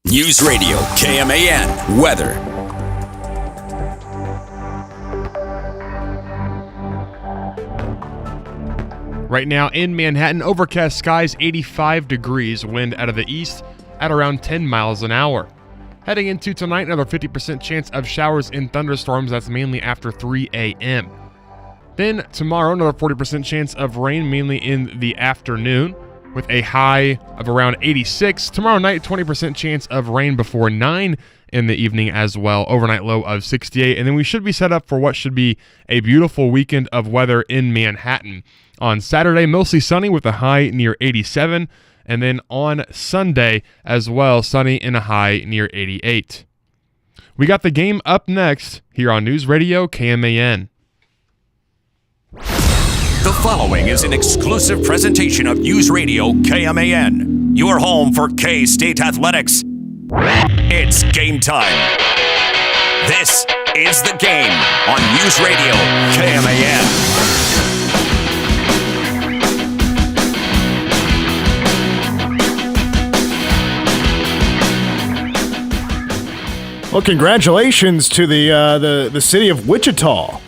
News Radio KMAN weather. Right now in Manhattan, overcast skies, 85 degrees, wind out of the east at around 10 miles an hour. Heading into tonight, another 50% chance of showers and thunderstorms. That's mainly after 3 a.m. Then tomorrow, another 40% chance of rain, mainly in the afternoon, with a high of around 86. Tomorrow night, 20% chance of rain before 9 in the evening as well. Overnight low of 68. And then we should be set up for what should be a beautiful weekend of weather in Manhattan. On Saturday, mostly sunny with a high near 87. And then on Sunday as well, sunny and a high near 88. We got the game up next here on News Radio KMAN. The following is an exclusive presentation of News Radio KMAN, your home for K-State athletics. It's game time. This is The Game on News Radio KMAN. Well, congratulations to the city of Wichita.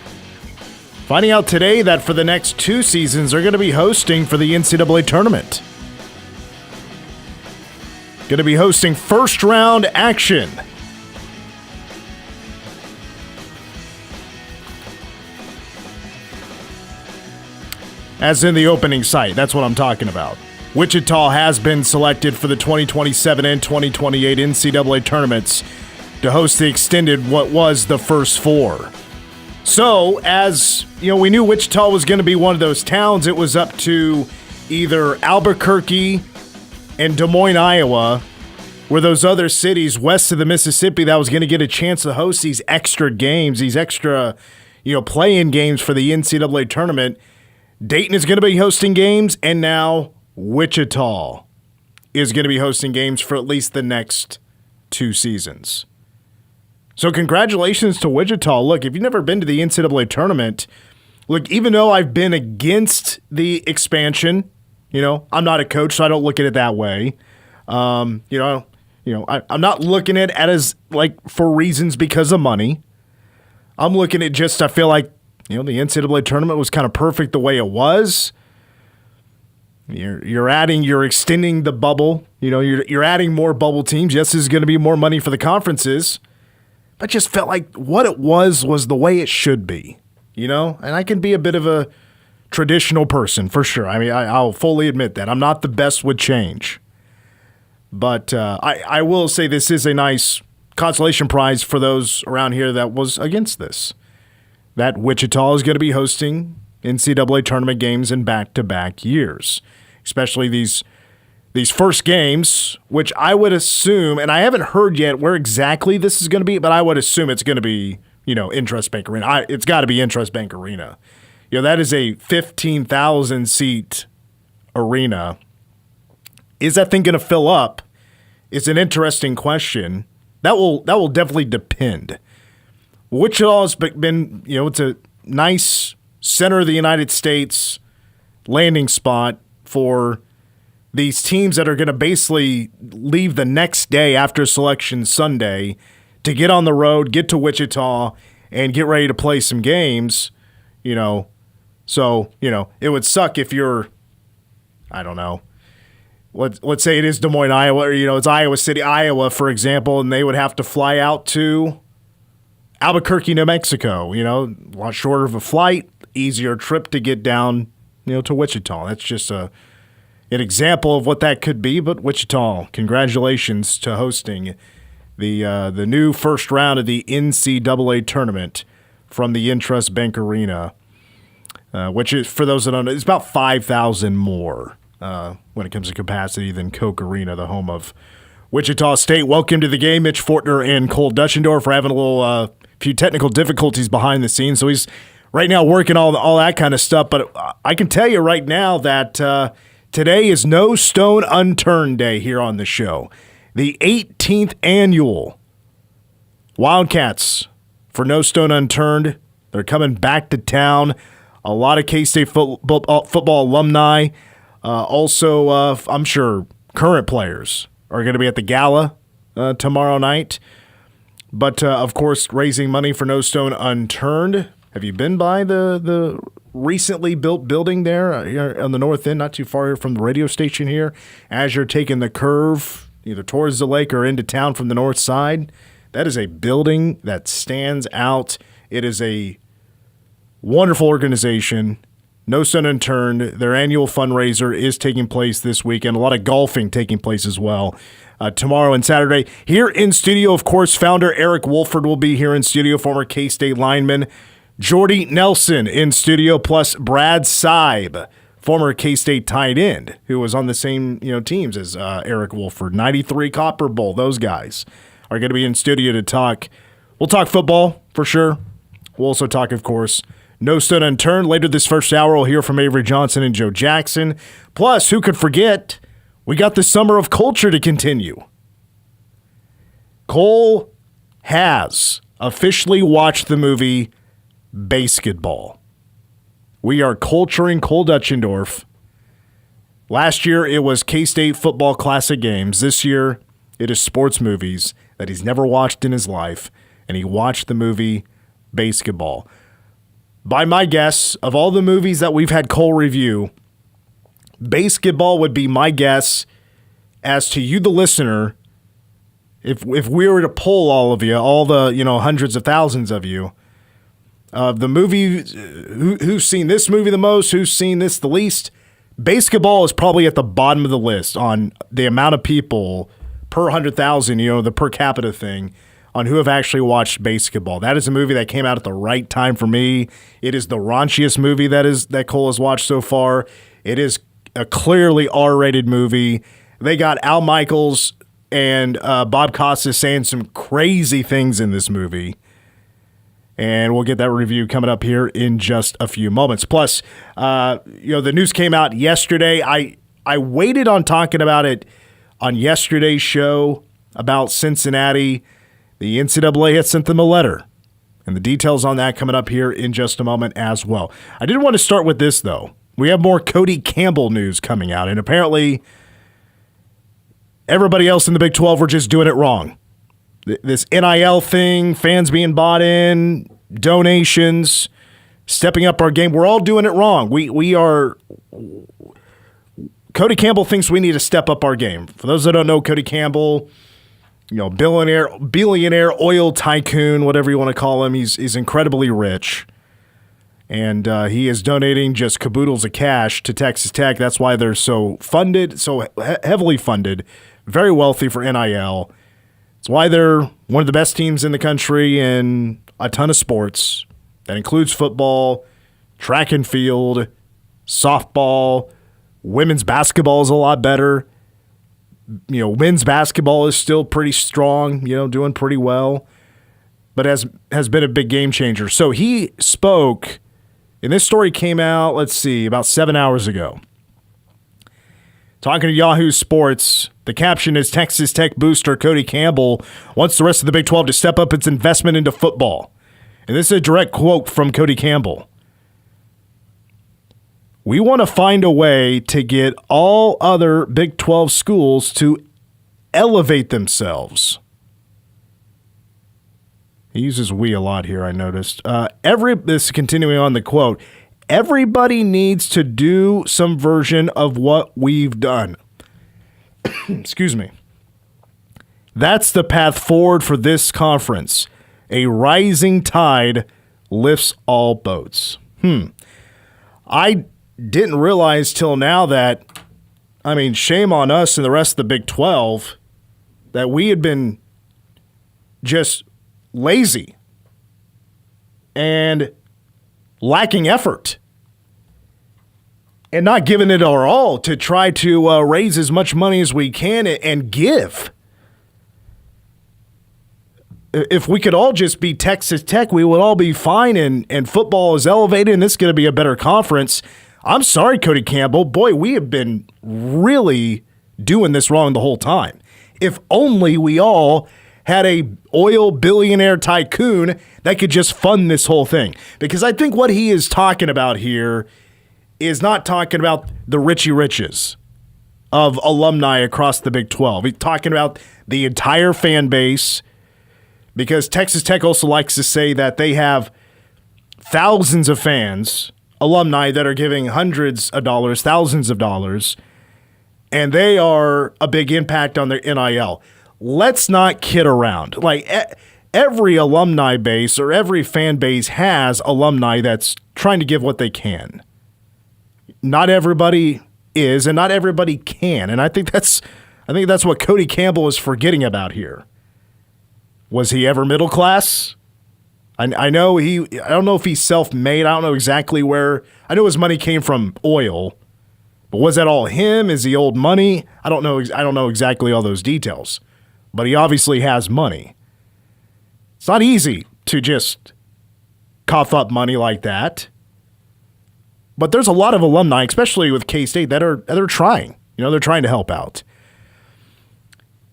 Finding out today that for the next 2 seasons, they're going to be hosting for the NCAA tournament. Going to be hosting first round action. As in the opening site, that's what I'm talking about. Wichita has been selected for the 2027 and 2028 NCAA tournaments to host the extended what was the first 4. So, as you know, we knew Wichita was going to be one of those towns. It was up to either Albuquerque and Des Moines, Iowa, were those other cities west of the Mississippi that was going to get a chance to host these extra games, these extra, play-in games for the NCAA tournament. Dayton is going to be hosting games, and now Wichita is going to be hosting games for at least the next 2 seasons. So congratulations to Wichita. Look, if you've never been to the NCAA tournament, look, even though I've been against the expansion, I'm not a coach, so I don't look at it that way. I'm not looking at it as for reasons because of money. I'm looking at just I feel like the NCAA tournament was kind of perfect the way it was. You're extending the bubble. You're adding more bubble teams. Yes, there's going to be more money for the conferences. But just felt like what it was the way it should be, And I can be a bit of a traditional person, for sure. I mean, I'll fully admit that. I'm not the best with change. But I will say this is a nice consolation prize for those around here that was against this. That Wichita is going to be hosting NCAA tournament games in back-to-back years, especially these first games, which I would assume, and I haven't heard yet where exactly this is going to be, but I would assume it's going to be, Intrust Bank Arena. It's got to be Intrust Bank Arena. That is a 15,000-seat arena. Is that thing going to fill up? It's an interesting question. That will definitely depend. Wichita has been, it's a nice center of the United States landing spot for these teams that are going to basically leave the next day after Selection Sunday to get on the road, get to Wichita, and get ready to play some games, So, it would suck if you're, I don't know, let's say it is Des Moines, Iowa, or, it's Iowa City, Iowa, for example, and they would have to fly out to Albuquerque, New Mexico, a lot shorter of a flight, easier trip to get down, to Wichita. That's just an example of what that could be, but Wichita, congratulations to hosting the new first round of the NCAA tournament from the Intrust Bank Arena, which is, for those that don't know, it's about 5,000 more when it comes to capacity than Koch Arena, the home of Wichita State. Welcome to the game. Mitch Fortner and Cole Dutchendorf are having a little few technical difficulties behind the scenes, so he's right now working all that kind of stuff. But I can tell you right now that today is No Stone Unturned Day here on the show. The 18th annual Wildcats for No Stone Unturned. They're coming back to town. A lot of K-State football alumni. Also, I'm sure current players are going to be at the gala tomorrow night. But, of course, raising money for No Stone Unturned. Have you been by the recently built building there here on the north end, not too far from the radio station here? As you're taking the curve either towards the lake or into town from the north side, that is a building that stands out. It is a wonderful organization. No Stone Unturned. Their annual fundraiser is taking place this weekend. A lot of golfing taking place as well. Tomorrow and Saturday. Here in studio, of course, founder Eric Wolford will be here in studio, former K-State lineman. Jordy Nelson in studio, plus Brad Seib, former K-State tight end, who was on the same teams as Eric Wolford. 93 Copper Bowl. Those guys are going to be in studio to talk. We'll talk football for sure. We'll also talk, of course, No Stone Unturned. Later this first hour, we'll hear from Avery Johnson and Joe Jackson. Plus, who could forget, we got the Summer of Culture to continue. Cole has officially watched the movie Basketball. We are culturing Cole Dutchendorf. Last year, it was K-State football classic games. This year, it is sports movies that he's never watched in his life, and he watched the movie Basketball. By my guess, of all the movies that we've had Cole review, Basketball would be my guess as to you, the listener. If we were to poll all of you, all the hundreds of thousands of you, the movie, who's seen this movie the most, who's seen this the least, Basketball is probably at the bottom of the list on the amount of people per 100,000, the per capita thing, on who have actually watched Basketball. That is a movie that came out at the right time for me. It is the raunchiest movie that Cole has watched so far. It is a clearly R-rated movie. They got Al Michaels and Bob Costas saying some crazy things in this movie. And we'll get that review coming up here in just a few moments. Plus, the news came out yesterday. I waited on talking about it on yesterday's show about Cincinnati. The NCAA had sent them a letter. And the details on that coming up here in just a moment as well. I did want to start with this, though. We have more Cody Campbell news coming out. And apparently, everybody else in the Big 12 were just doing it wrong. This NIL thing, fans being bought in, donations, stepping up our game. We're all doing it wrong. We are. Cody Campbell thinks we need to step up our game. For those that don't know, Cody Campbell, billionaire oil tycoon, whatever you want to call him, he's incredibly rich. And he is donating just caboodles of cash to Texas Tech. That's why they're so funded, so heavily funded, very wealthy for NIL. It's why they're one of the best teams in the country in a ton of sports. That includes football, track and field, softball. Women's basketball is a lot better. Men's basketball is still pretty strong, doing pretty well. But has been a big game changer. So he spoke, and this story came out, about 7 hours ago. Talking to Yahoo Sports, the caption is Texas Tech booster Cody Campbell wants the rest of the Big 12 to step up its investment into football. And this is a direct quote from Cody Campbell. We want to find a way to get all other Big 12 schools to elevate themselves. He uses we a lot here, I noticed. This is continuing on the quote. Everybody needs to do some version of what we've done. Excuse me. That's the path forward for this conference. A rising tide lifts all boats. I didn't realize till now that, shame on us and the rest of the Big 12, that we had been just lazy and lacking effort and not giving it our all to try to raise as much money as we can and give. If we could all just be Texas Tech, we would all be fine, and football is elevated, and this is going to be a better conference. I'm sorry, Cody Campbell. Boy, we have been really doing this wrong the whole time. If only we all had a oil billionaire tycoon that could just fund this whole thing. Because I think what he is talking about here is not talking about the Richie Riches. of alumni across the Big 12. He's talking about the entire fan base, because Texas Tech also likes to say that they have thousands of fans, alumni that are giving hundreds of dollars, thousands of dollars, and they are a big impact on their NIL. Let's not kid around. Like, every alumni base or every fan base has alumni that's trying to give what they can. Not everybody is, and not everybody can. And I think that's what Cody Campbell is forgetting about here. Was he ever middle class? I don't know if he's self-made. I don't know exactly where. I know his money came from oil, but was that all him? Is he old money? I don't know. I don't know exactly all those details, but he obviously has money. It's not easy to just cough up money like that. But there's a lot of alumni, especially with K-State, that are trying. They're trying to help out.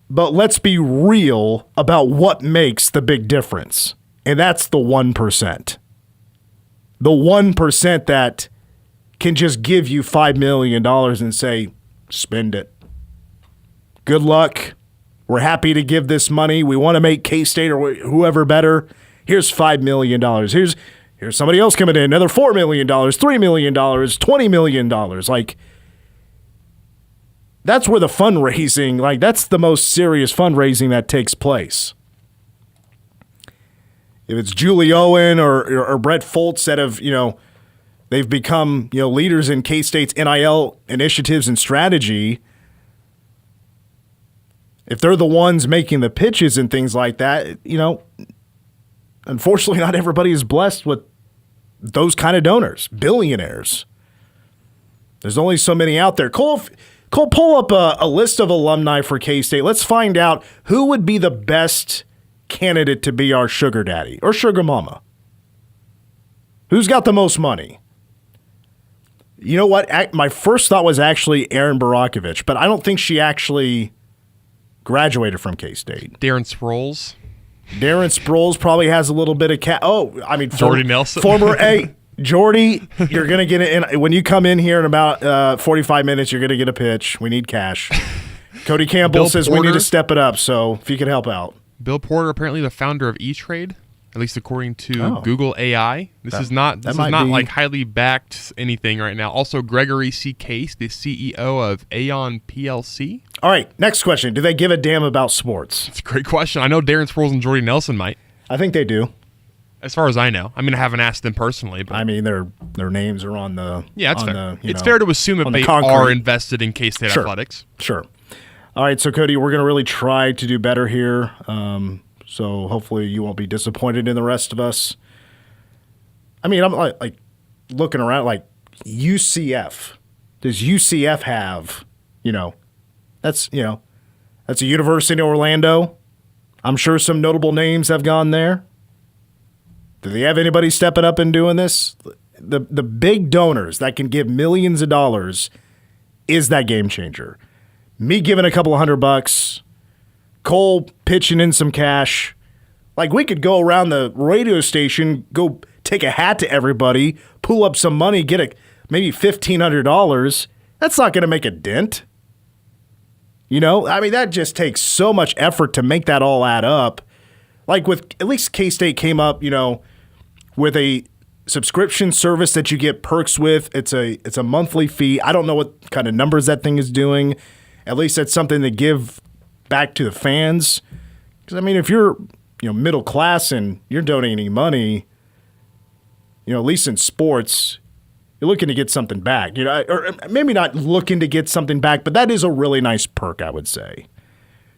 But let's be real about what makes the big difference. And that's the 1%. The 1% that can just give you $5 million and say, spend it. Good luck. We're happy to give this money. We want to make K-State or whoever better. Here's $5 million. Here's somebody else coming in, another $4 million, $3 million, $20 million. Like, that's where the fundraising, like, that's the most serious fundraising that takes place. If it's Julie Owen or Brett Foltz that have, they've become, leaders in K-State's NIL initiatives and strategy, if they're the ones making the pitches and things like that, unfortunately not everybody is blessed with those kind of donors, billionaires. There's only so many out there. Cole, pull up a list of alumni for K-State. Let's find out who would be the best candidate to be our sugar daddy or sugar mama. Who's got the most money? You know what? My first thought was actually Erin Barakovich, but I don't think she actually graduated from K-State. Darren Sproles. Darren Sproles probably has a little bit of Jordy Nelson. Jordy, you're going to get it. When you come in here in about 45 minutes, you're going to get a pitch. We need cash. Cody Campbell says we need to step it up, so if you could help out. Bill Porter, apparently the founder of E-Trade, at least according to Google AI. This is not like highly backed anything right now. Also, Gregory C. Case, the CEO of Aon PLC. All right, next question. Do they give a damn about sports? It's a great question. I know Darren Sproles and Jordy Nelson might. I think they do. As far as I know. I mean, I haven't asked them personally. But I mean, their names are on the... Yeah, it's fair. It's fair to assume that they are invested in K-State athletics. Sure. All right, so Cody, we're going to really try to do better here. So hopefully you won't be disappointed in the rest of us. I mean, I'm like looking around, like UCF. Does UCF have, that's a university in Orlando. I'm sure some notable names have gone there. Do they have anybody stepping up and doing this? The big donors that can give millions of dollars is that game changer. Me giving a couple of $100, Cole pitching in some cash. Like, we could go around the radio station, go take a hat to everybody, pull up some money, get maybe $1,500. That's not going to make a dent. I mean, that just takes so much effort to make that all add up. Like, at least K-State came up, with a subscription service that you get perks with. It's a monthly fee. I don't know what kind of numbers that thing is doing. At least that's something to give back to the fans. Because, I mean, if you're middle class and you're donating money, at least in sports, you're looking to get something back. Or maybe not looking to get something back, but that is a really nice perk, I would say.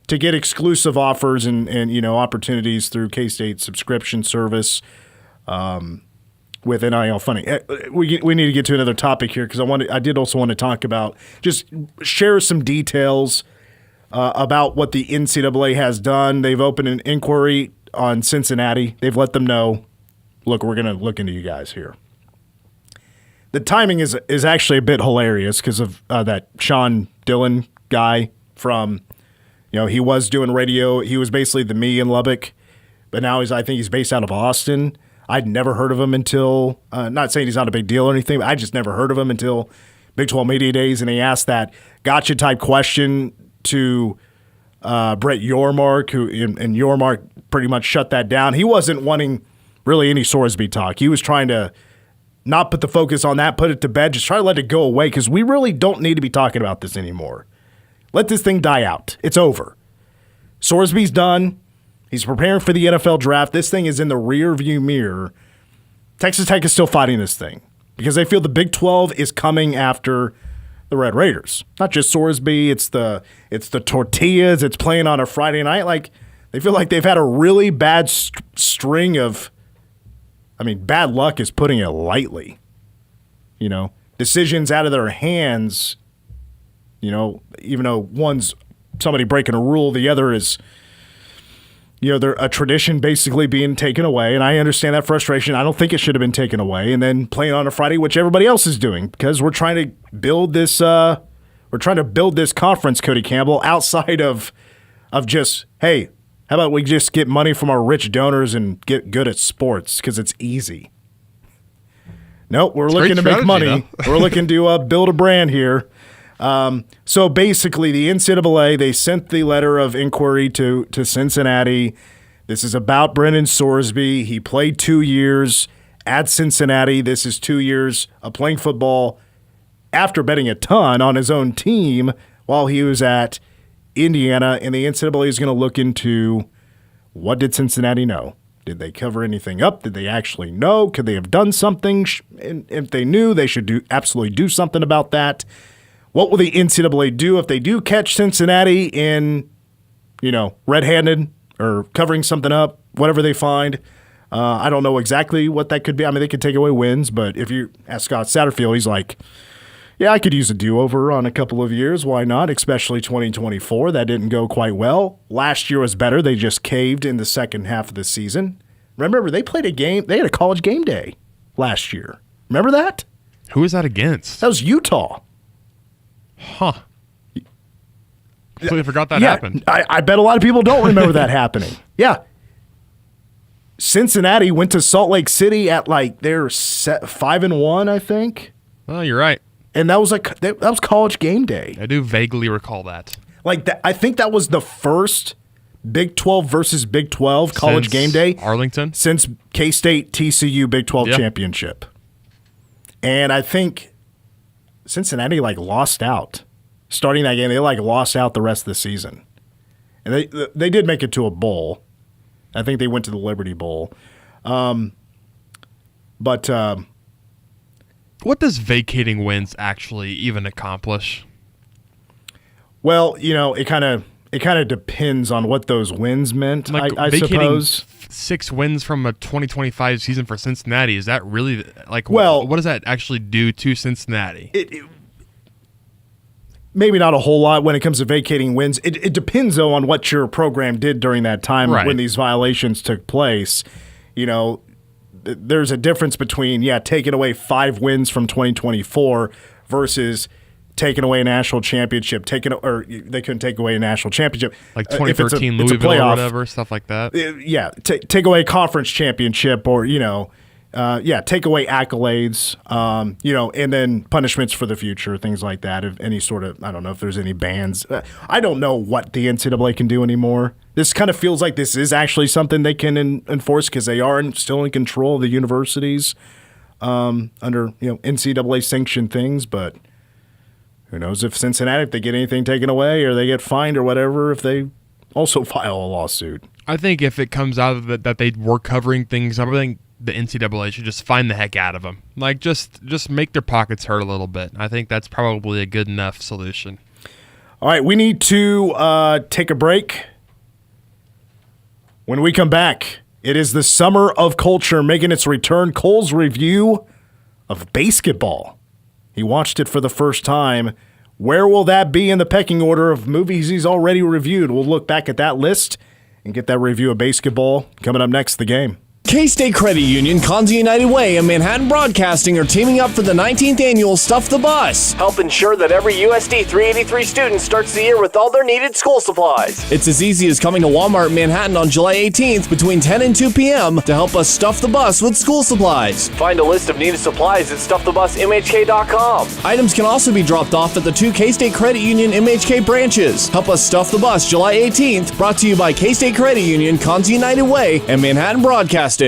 To get exclusive offers and opportunities through K-State subscription service with NIL funding. We need to get to another topic here because I did also want to talk about, just share some details about what the NCAA has done. They've opened an inquiry on Cincinnati. They've let them know, look, we're going to look into you guys here. The timing is actually a bit hilarious because of that Sean Dillon guy from, he was doing radio. He was basically the me in Lubbock, but now I think he's based out of Austin. I'd never heard of him until, not saying he's not a big deal or anything, but I just never heard of him until Big 12 Media Days, and he asked that gotcha type question to Brett Yormark, and Yormark pretty much shut that down. He wasn't wanting really any Sorsby talk. He was trying to not put the focus on that, put it to bed, just try to let it go away, because we really don't need to be talking about this anymore. Let this thing die out. It's over. Sorsby's done. He's preparing for the NFL draft. This thing is in the rear-view mirror. Texas Tech is still fighting this thing because they feel the Big 12 is coming after the Red Raiders. Not just Sorsby. It's the tortillas. It's playing on a Friday night. Like, they feel like they've had a really bad string of, bad luck is putting it lightly. Decisions out of their hands, even though one's somebody breaking a rule, the other is, they're a tradition basically being taken away, and I understand that frustration. I don't think it should have been taken away, and then playing on a Friday, which everybody else is doing, because we're trying to build this. Conference, Cody Campbell, outside of just, hey, how about we just get money from our rich donors and get good at sports because it's easy. Nope, we're looking to make money. We're looking to build a brand here. So basically, the NCAA, they sent the letter of inquiry to Cincinnati. This is about Brennan Sorsby. He played 2 years at Cincinnati. This is 2 years of playing football after betting a ton on his own team while he was at Indiana. And the NCAA is going to look into, what did Cincinnati know? Did they cover anything up? Did they actually know? Could they have done something? And if they knew, they should absolutely do something about that. What will the NCAA do if they do catch Cincinnati in, red-handed or covering something up, whatever they find? I don't know exactly what that could be. They could take away wins, but if you ask Scott Satterfield, he's like, yeah, I could use a do-over on a couple of years. Why not? Especially 2024. That didn't go quite well. Last year was better. They just caved in the second half of the season. Remember, they played a game. They had a college game day last year. Remember that? Who was that against? That was Utah. Huh. Completely forgot that happened. I bet a lot of people don't remember that happening. Yeah. Cincinnati went to Salt Lake City at they're 5-1, I think. Oh, you're right. And that was that was college game day. I do vaguely recall that. I think that was the first Big 12 versus Big 12 college game day. Arlington? Since K-State TCU Big 12 championship. And I think Cincinnati lost out. Starting that game, they lost out the rest of the season. And they did make it to a bowl. I think they went to the Liberty Bowl. But what does vacating wins actually even accomplish? Well, it kind of depends on what those wins meant, I suppose. 6 wins from a 2025 season for Cincinnati, is that really what does that actually do to Cincinnati? Maybe not a whole lot when it comes to vacating wins. It depends, though, on what your program did during that time when these violations took place. There's a difference between, taking away 5 wins from 2024 versus taking away a national championship. Or they couldn't take away a national championship. Like 2013 Louisville or whatever, stuff like that. Take away a conference championship or, take away accolades, and then punishments for the future, things like that. If any sort of, I don't know if there's any bans. I don't know what the NCAA can do anymore. This kind of feels like this is actually something they can enforce because they are still in control of the universities under NCAA sanctioned things. But who knows if Cincinnati, if they get anything taken away or they get fined or whatever, if they also file a lawsuit. I think if it comes out of it that they were covering things up, I think the NCAA should just find the heck out of them. Just make their pockets hurt a little bit. I think that's probably a good enough solution. All right, we need to take a break. When we come back, it is the summer of culture making its return. Cole's review of basketball. He watched it for the first time. Where will that be in the pecking order of movies he's already reviewed? We'll look back at that list and get that review of basketball coming up next, The Game. K-State Credit Union, Conza United Way, and Manhattan Broadcasting are teaming up for the 19th annual Stuff the Bus. Help ensure that every USD 383 student starts the year with all their needed school supplies. It's as easy as coming to Walmart Manhattan on July 18th between 10 and 2 p.m. to help us stuff the bus with school supplies. Find a list of needed supplies at stuffthebusmhk.com. Items can also be dropped off at the 2 K-State Credit Union MHK branches. Help us stuff the bus July 18th, brought to you by K-State Credit Union, Conza United Way, and Manhattan Broadcasting.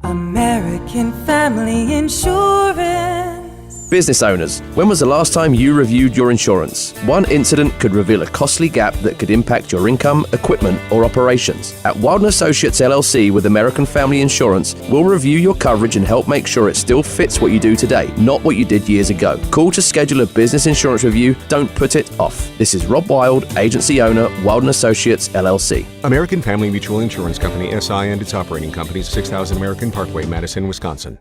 American Family Insurance. Business owners, when was the last time you reviewed your insurance? One incident could reveal a costly gap that could impact your income, equipment, or operations. At Wilden Associates LLC with American Family Insurance, we'll review your coverage and help make sure it still fits what you do today, not what you did years ago. Call to schedule a business insurance review. Don't put it off. This is Rob Wild, agency owner, Wilden Associates LLC. American Family Mutual Insurance Company, SI, and its operating companies, 6000 American Parkway, Madison, Wisconsin.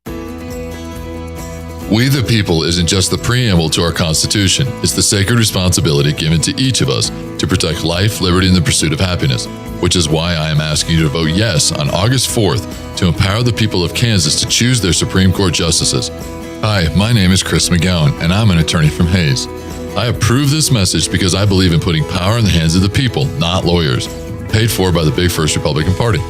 We the people isn't just the preamble to our Constitution. It's the sacred responsibility given to each of us to protect life, liberty, and the pursuit of happiness, which is why I am asking you to vote yes on August 4th to empower the people of Kansas to choose their Supreme Court justices. Hi, my name is Chris McGowan, and I'm an attorney from Hayes. I approve this message because I believe in putting power in the hands of the people, not lawyers. Paid for by the Big First Republican Party.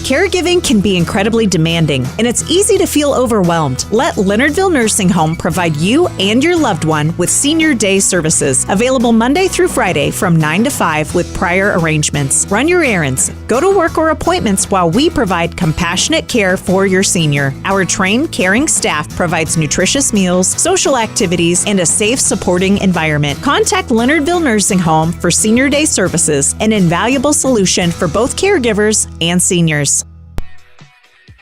Caregiving can be incredibly demanding, and it's easy to feel overwhelmed. Let Leonardville Nursing Home provide you and your loved one with Senior Day services, available Monday through Friday from 9 to 5 with prior arrangements. Run your errands, go to work or appointments while we provide compassionate care for your senior. Our trained, caring staff provides nutritious meals, social activities, and a safe, supporting environment. Contact Leonardville Nursing Home for Senior Day services, an invaluable solution for both caregivers and seniors.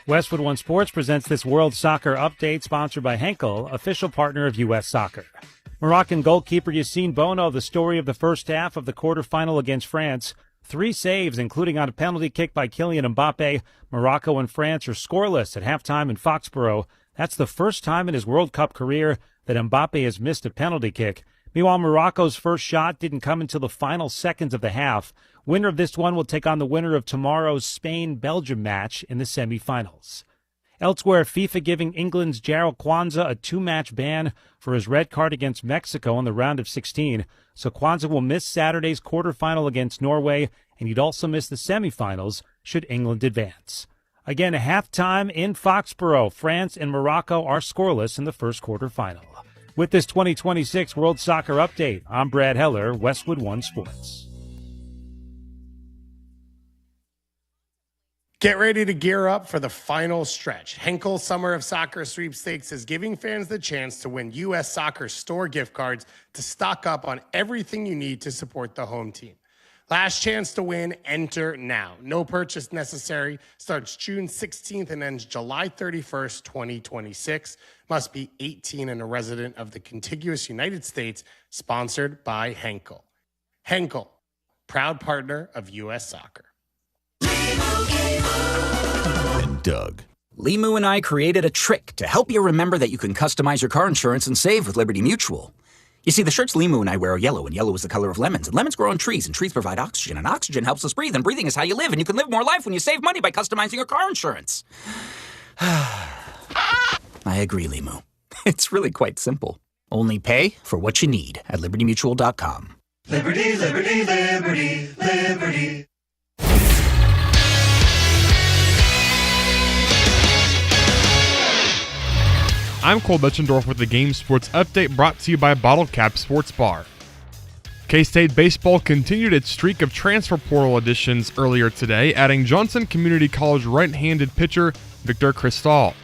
Westwood One Sports presents this World Soccer Update, sponsored by Henkel, official partner of U.S. Soccer. Moroccan goalkeeper Yassine Bono, the story of the first half of the quarterfinal against France. 3 saves, including on a penalty kick by Kylian Mbappe. Morocco and France are scoreless at halftime in Foxborough. That's the first time in his World Cup career that Mbappe has missed a penalty kick. Meanwhile, Morocco's first shot didn't come until the final seconds of the half. Winner of this one will take on the winner of tomorrow's Spain-Belgium match in the semifinals. Elsewhere, FIFA giving England's Jarrell Kwanzaa a 2-match ban for his red card against Mexico in the round of 16. So Kwanzaa will miss Saturday's quarterfinal against Norway, and he'd also miss the semifinals should England advance. Again, at halftime in Foxborough, France and Morocco are scoreless in the first quarterfinal. With this 2026 World Soccer Update, I'm Brad Heller, Westwood One Sports. Get ready to gear up for the final stretch. Henkel Summer of Soccer Sweepstakes is giving fans the chance to win U.S. Soccer store gift cards to stock up on everything you need to support the home team. Last chance to win, enter now. No purchase necessary. Starts June 16th and ends July 31st, 2026. Must be 18 and a resident of the contiguous United States. Sponsored by Henkel. Henkel, proud partner of U.S. Soccer. And Doug. Limu and I created a trick to help you remember that you can customize your car insurance and save with Liberty Mutual. You see, the shirts Limu and I wear are yellow, and yellow is the color of lemons. And lemons grow on trees, and trees provide oxygen, and oxygen helps us breathe, and breathing is how you live, and you can live more life when you save money by customizing your car insurance. I agree, Limu. It's really quite simple. Only pay for what you need at libertymutual.com. Liberty, liberty, liberty, liberty. I'm Cole Betchendorf with the Game Sports Update, brought to you by Bottle Cap Sports Bar. K-State Baseball continued its streak of transfer portal additions earlier today, adding Johnson Community College right-handed pitcher Victor Cristal.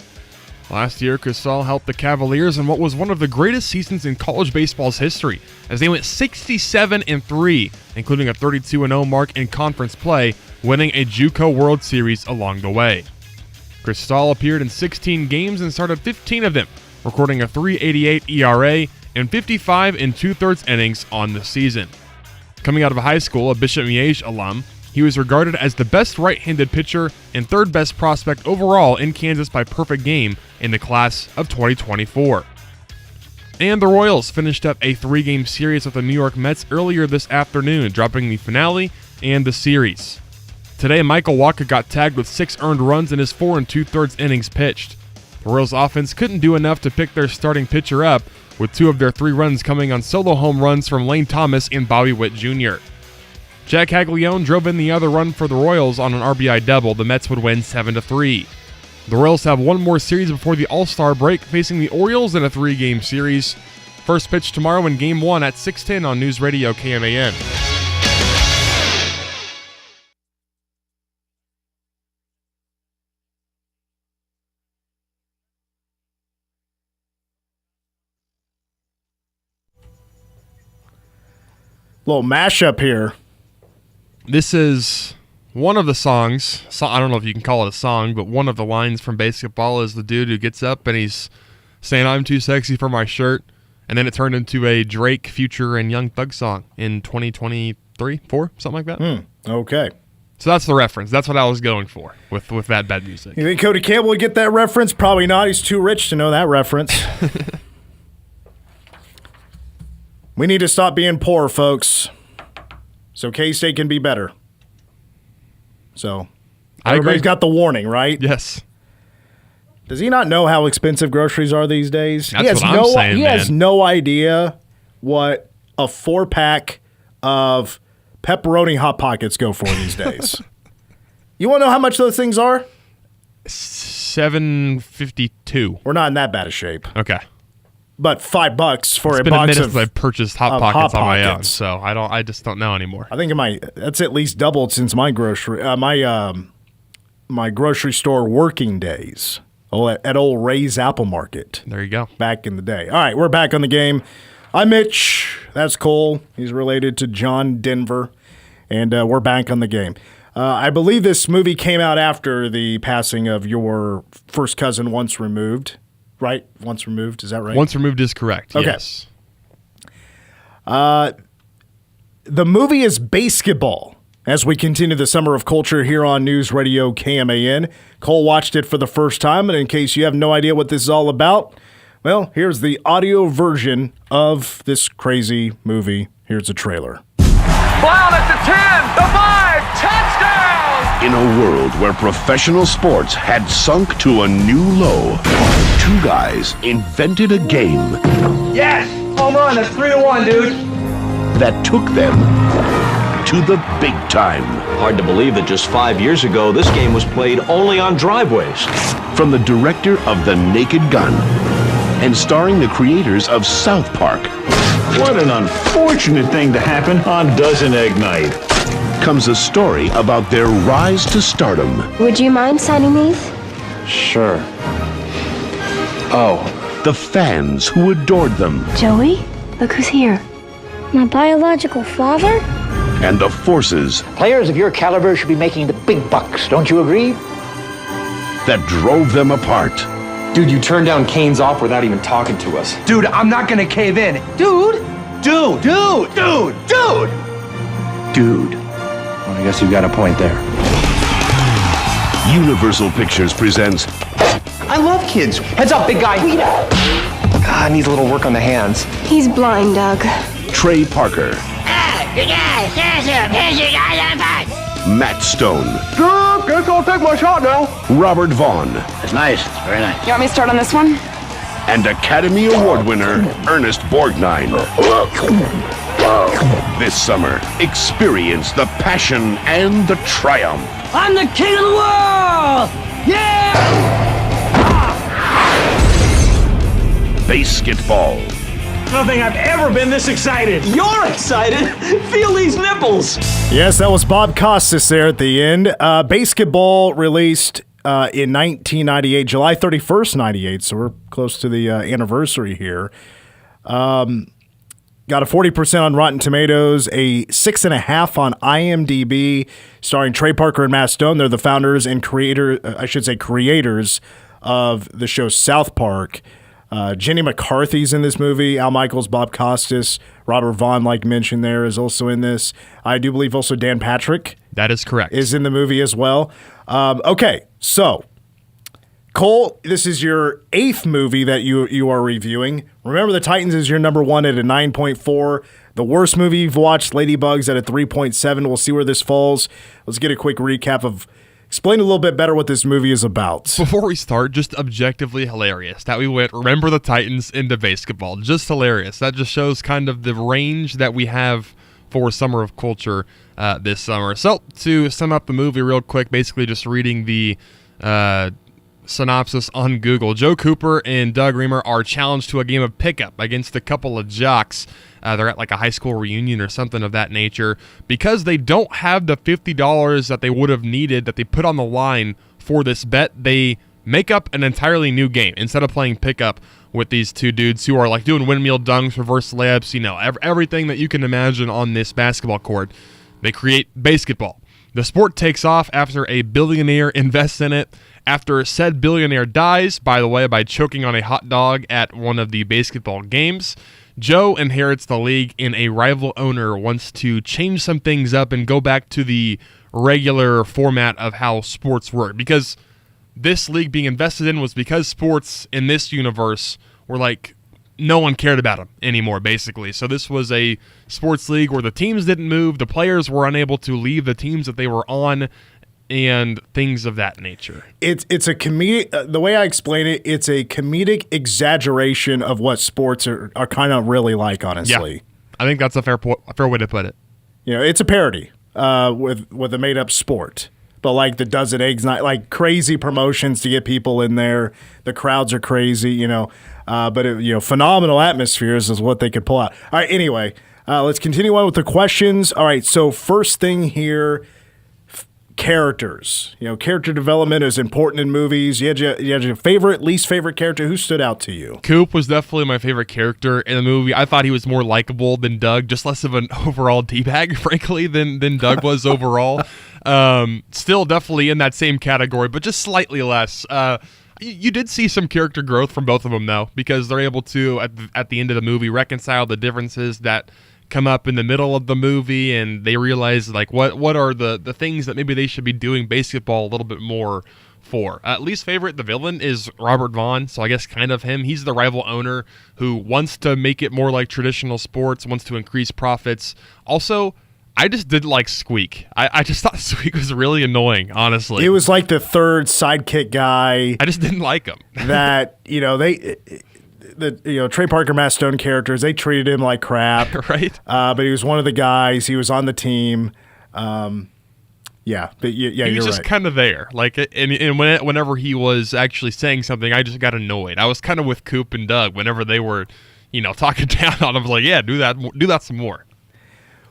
Last year, Cristal helped the Cavaliers in what was one of the greatest seasons in college baseball's history, as they went 67-3, including a 32-0 mark in conference play, winning a JUCO World Series along the way. Cristal appeared in 16 games and started 15 of them, recording a .388 ERA and 55 2/3 innings on the season. Coming out of high school, a Bishop Miege alum, he was regarded as the best right-handed pitcher and third best prospect overall in Kansas by perfect game in the class of 2024. And the Royals finished up a 3-game series with the New York Mets earlier this afternoon, dropping the finale and the series. Today, Michael Wacha got tagged with 6 earned runs in his 4 2/3 innings pitched. The Royals offense couldn't do enough to pick their starting pitcher up, with 2 of their 3 runs coming on solo home runs from Lane Thomas and Bobby Witt Jr. Jack Caglione drove in the other run for the Royals on an RBI double. The Mets would win 7-3. The Royals have one more series before the All-Star break, facing the Orioles in a 3-game series. First pitch tomorrow in Game 1 at 6:10 on News Radio KMAN. Little mashup here. This is one of the songs. I don't know if you can call it a song, but one of the lines from Basketball is the dude who gets up and he's saying, "I'm too sexy for my shirt." And then it turned into a Drake, Future, and Young Thug song in 2023, 4, something like that. Okay. So that's the reference. That's what I was going for with that bad music. You think Cody Campbell would get that reference? Probably not. He's too rich to know that reference. We need to stop being poor, folks, so K-State can be better. So everybody's got the warning, right? Yes. Does he not know how expensive groceries are these days? That's what I'm saying, He has no idea what a 4-pack of pepperoni Hot Pockets go for these days. You want to know how much those things are? $7.52. We're not in that bad a shape. Okay. But $5 for it's a been box a minute of since I purchased Hot Pockets on my own, so I just don't know anymore. I think that's at least doubled since my grocery store working days. At old Ray's Apple Market. There you go. Back in the day. All right, we're back on the game. I'm Mitch. That's Cole. He's related to John Denver. And we're back on the game. I believe this movie came out after the passing of your first cousin, Once Removed. Right? Once Removed, is that right? Once Removed is correct, okay. Yes. The movie is Basketball. As we continue the Summer of Culture here on News Radio KMAN. Cole watched it for the first time, and in case you have no idea what this is all about, well, here's the audio version of this crazy movie. Here's a trailer. Brown at the 10, the 5, touchdown! In a world where professional sports had sunk to a new low, 2 guys invented a game. Yes! Home run, that's 3-1, dude. That took them to the big time. Hard to believe that just 5 years ago, this game was played only on driveways. From the director of The Naked Gun and starring the creators of South Park. What an unfortunate thing to happen on Dozen Egg Night. Comes a story about their rise to stardom. Would you mind signing these? Sure. Oh. The fans who adored them. Joey, look who's here. My biological father? And the forces Players of your caliber should be making the big bucks, don't you agree? that drove them apart. Dude, you turned down Kane's off without even talking to us. Dude, I'm not gonna cave in. Dude! Dude! Dude! Dude! Dude! Dude. Well, I guess you've got a point there. Universal Pictures presents I love kids. Heads up, big guy. God, needs a little work on the hands. He's blind, Doug. Trey Parker, Matt Stone, Dude, guess I'll take my shot now. Robert Vaughn, It's nice. It's very nice. You want me to start on this one? and Academy Award winner Ernest Borgnine. This summer, experience the passion and the triumph. I'm the king of the world! Yeah! Basketball. I don't think I've ever been this excited. You're excited? Feel these nipples. Yes, that was Bob Costas there at the end. Basketball released in 1998, July 31st, 98, so we're close to the anniversary here. Got a 40% on Rotten Tomatoes, a 6.5 on IMDb, starring Trey Parker and Matt Stone. They're the founders and creators of the show South Park. Jenny McCarthy's in this movie. Al Michaels, Bob Costas, Robert Vaughn, like mentioned there, is also in this. I do believe also Dan Patrick. That is correct. Is in the movie as well. Okay, so Cole, this is your 8th movie that you are reviewing. Remember the Titans is your number 1 at a 9.4. The worst movie you've watched, Ladybugs, at a 3.7. We'll see where this falls. Let's get a quick recap of, explain a little bit better what this movie is about. Before we start, just objectively hilarious that we went Remember the Titans into basketball. Just hilarious. That just shows kind of the range that we have for Summer of Culture this summer. So to sum up the movie real quick, basically just reading the synopsis on Google. Joe Cooper and Doug Reamer are challenged to a game of pickup against a couple of jocks. They're at like a high school reunion or something of that nature. Because they don't have the $50 that they would have needed that they put on the line for this bet, they make up an entirely new game. Instead of playing pickup with these two dudes who are like doing windmill dunks, reverse layups, everything that you can imagine on this basketball court, they create basketball. The sport takes off after a billionaire invests in it. After said billionaire dies, by the way, by choking on a hot dog at one of the basketball games, Joe inherits the league, and a rival owner wants to change some things up and go back to the regular format of how sports work. Because this league being invested in was because sports in this universe were like, no one cared about them anymore, basically. So this was a sports league where the teams didn't move, the players were unable to leave the teams that they were on, and things of that nature. It's a comedic. The way I explain it, it's a comedic exaggeration of what sports are kind of really like. Honestly, yeah, I think that's a fair way to put it. It's a parody with a made up sport, but like the dozen eggs night, like crazy promotions to get people in there. The crowds are crazy, but phenomenal atmospheres is what they could pull out. All right, anyway, let's continue on with the questions. All right, so first thing here. Characters. Character development is important in movies. You had your favorite, least favorite character. Who stood out to you? Coop was definitely my favorite character in the movie. I thought he was more likable than Doug, just less of an overall D-bag, frankly, than Doug was overall. Still definitely in that same category, but just slightly less. You did see some character growth from both of them, though, because they're able to, at the end of the movie, reconcile the differences that come up in the middle of the movie, and they realize like what are the things that maybe they should be doing basketball a little bit more for. Least favorite, the villain, is Robert Vaughn, so I guess kind of him. He's the rival owner who wants to make it more like traditional sports, wants to increase profits. Also, I just didn't like Squeak. I just thought Squeak was really annoying, honestly. It was like the third sidekick guy. I just didn't like him. That, Trey Parker, Matt Stone characters, they treated him like crap. Right. But he was one of the guys. He was on the team. He was just kind of there. Like, and whenever he was actually saying something, I just got annoyed. I was kind of with Coop and Doug whenever they were, talking down on him. I was like, yeah, do that some more.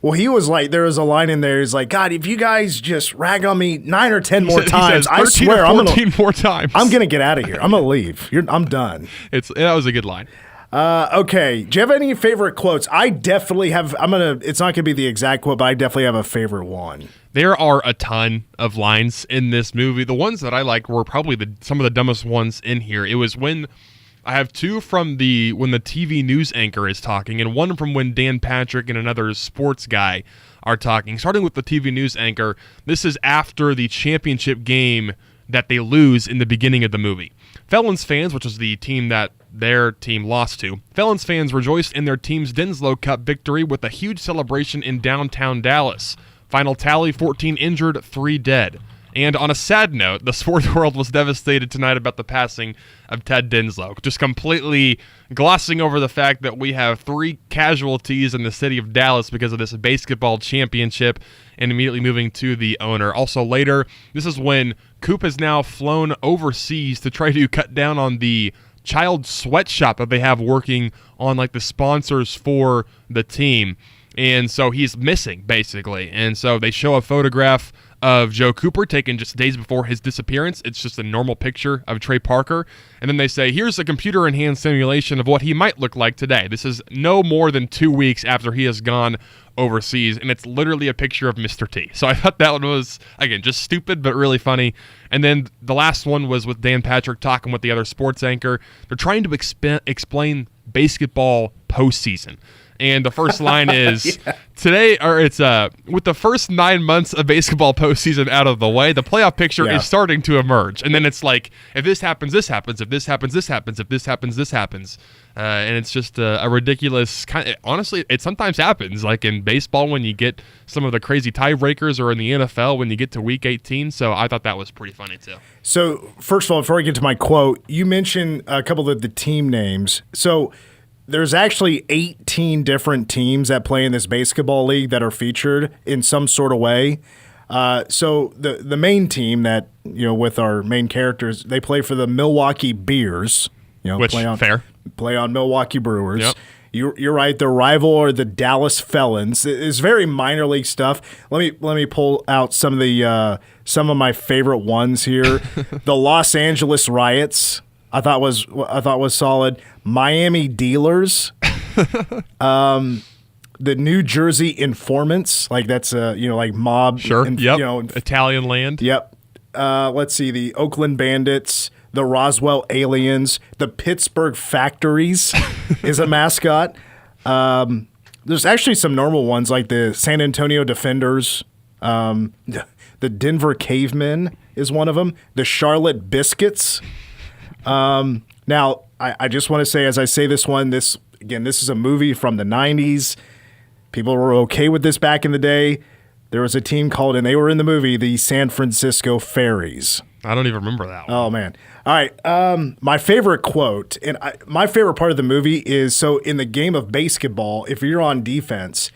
Well, he was like, there was a line in there. He's like, God, if you guys just rag on me 9 or 10 more times, I swear I'm gonna more times. I'm gonna get out of here. I'm gonna leave. I'm done. That was a good line. Okay. Do you have any favorite quotes? I definitely have. It's not gonna be the exact quote, but I definitely have a favorite one. There are a ton of lines in this movie. The ones that I like were probably some of the dumbest ones in here. It was when. I have two from when the TV news anchor is talking, and one from when Dan Patrick and another sports guy are talking. Starting with the TV news anchor, this is after the championship game that they lose in the beginning of the movie. Felons fans, which was the team that their team lost to, Felons fans rejoiced in their team's Denslow Cup victory with a huge celebration in downtown Dallas. Final tally, 14 injured, 3 dead. And on a sad note, the sports world was devastated tonight about the passing of Ted Denslow, just completely glossing over the fact that we have 3 casualties in the city of Dallas because of this basketball championship, and immediately moving to the owner. Also later, this is when Coop has now flown overseas to try to cut down on the child sweatshop that they have working on like the sponsors for the team. And so he's missing, basically. And so they show a photograph of Joe Cooper taken just days before his disappearance. It's just a normal picture of Trey Parker. And then they say, here's a computer-enhanced simulation of what he might look like today. This is no more than 2 weeks after he has gone overseas, and it's literally a picture of Mr. T. So I thought that one was, again, just stupid, but really funny. And then the last one was with Dan Patrick talking with the other sports anchor. They're trying to explain basketball postseason. And the first line is today, or it's with the first 9 months of baseball postseason out of the way, the playoff picture is starting to emerge. And then it's like, if this happens, this happens. If this happens, this happens. If this happens, this happens. And it's just a ridiculous kind of, honestly, it sometimes happens, like in baseball when you get some of the crazy tiebreakers, or in the NFL when you get to week 18. So I thought that was pretty funny too. So first of all, before I get to my quote, you mentioned a couple of the team names. So there's actually 18 different teams that play in this basketball league that are featured in some sort of way. So the main team that, with our main characters, they play for the Milwaukee Bears. Which, fair. Play on Milwaukee Brewers. Yep. You're right. Their rival are the Dallas Felons. It's very minor league stuff. Let me pull out some of my favorite ones here. The Los Angeles Riots, I thought was solid. Miami Dealers, the New Jersey Informants, like that's like mob. Sure. Italian land. Yep. Let's see, the Oakland Bandits, the Roswell Aliens, the Pittsburgh Factories is a mascot. There's actually some normal ones like the San Antonio Defenders. The Denver Cavemen is one of them. The Charlotte Biscuits. Now, I just want to say, as I say this one, this is a movie from the 90s. People were okay with this back in the day. There was a team called, and they were in the movie, the San Francisco Fairies. I don't even remember that one. Oh, man. All right. My favorite quote, and my favorite part of the movie is, so in the game of basketball, if you're on defense,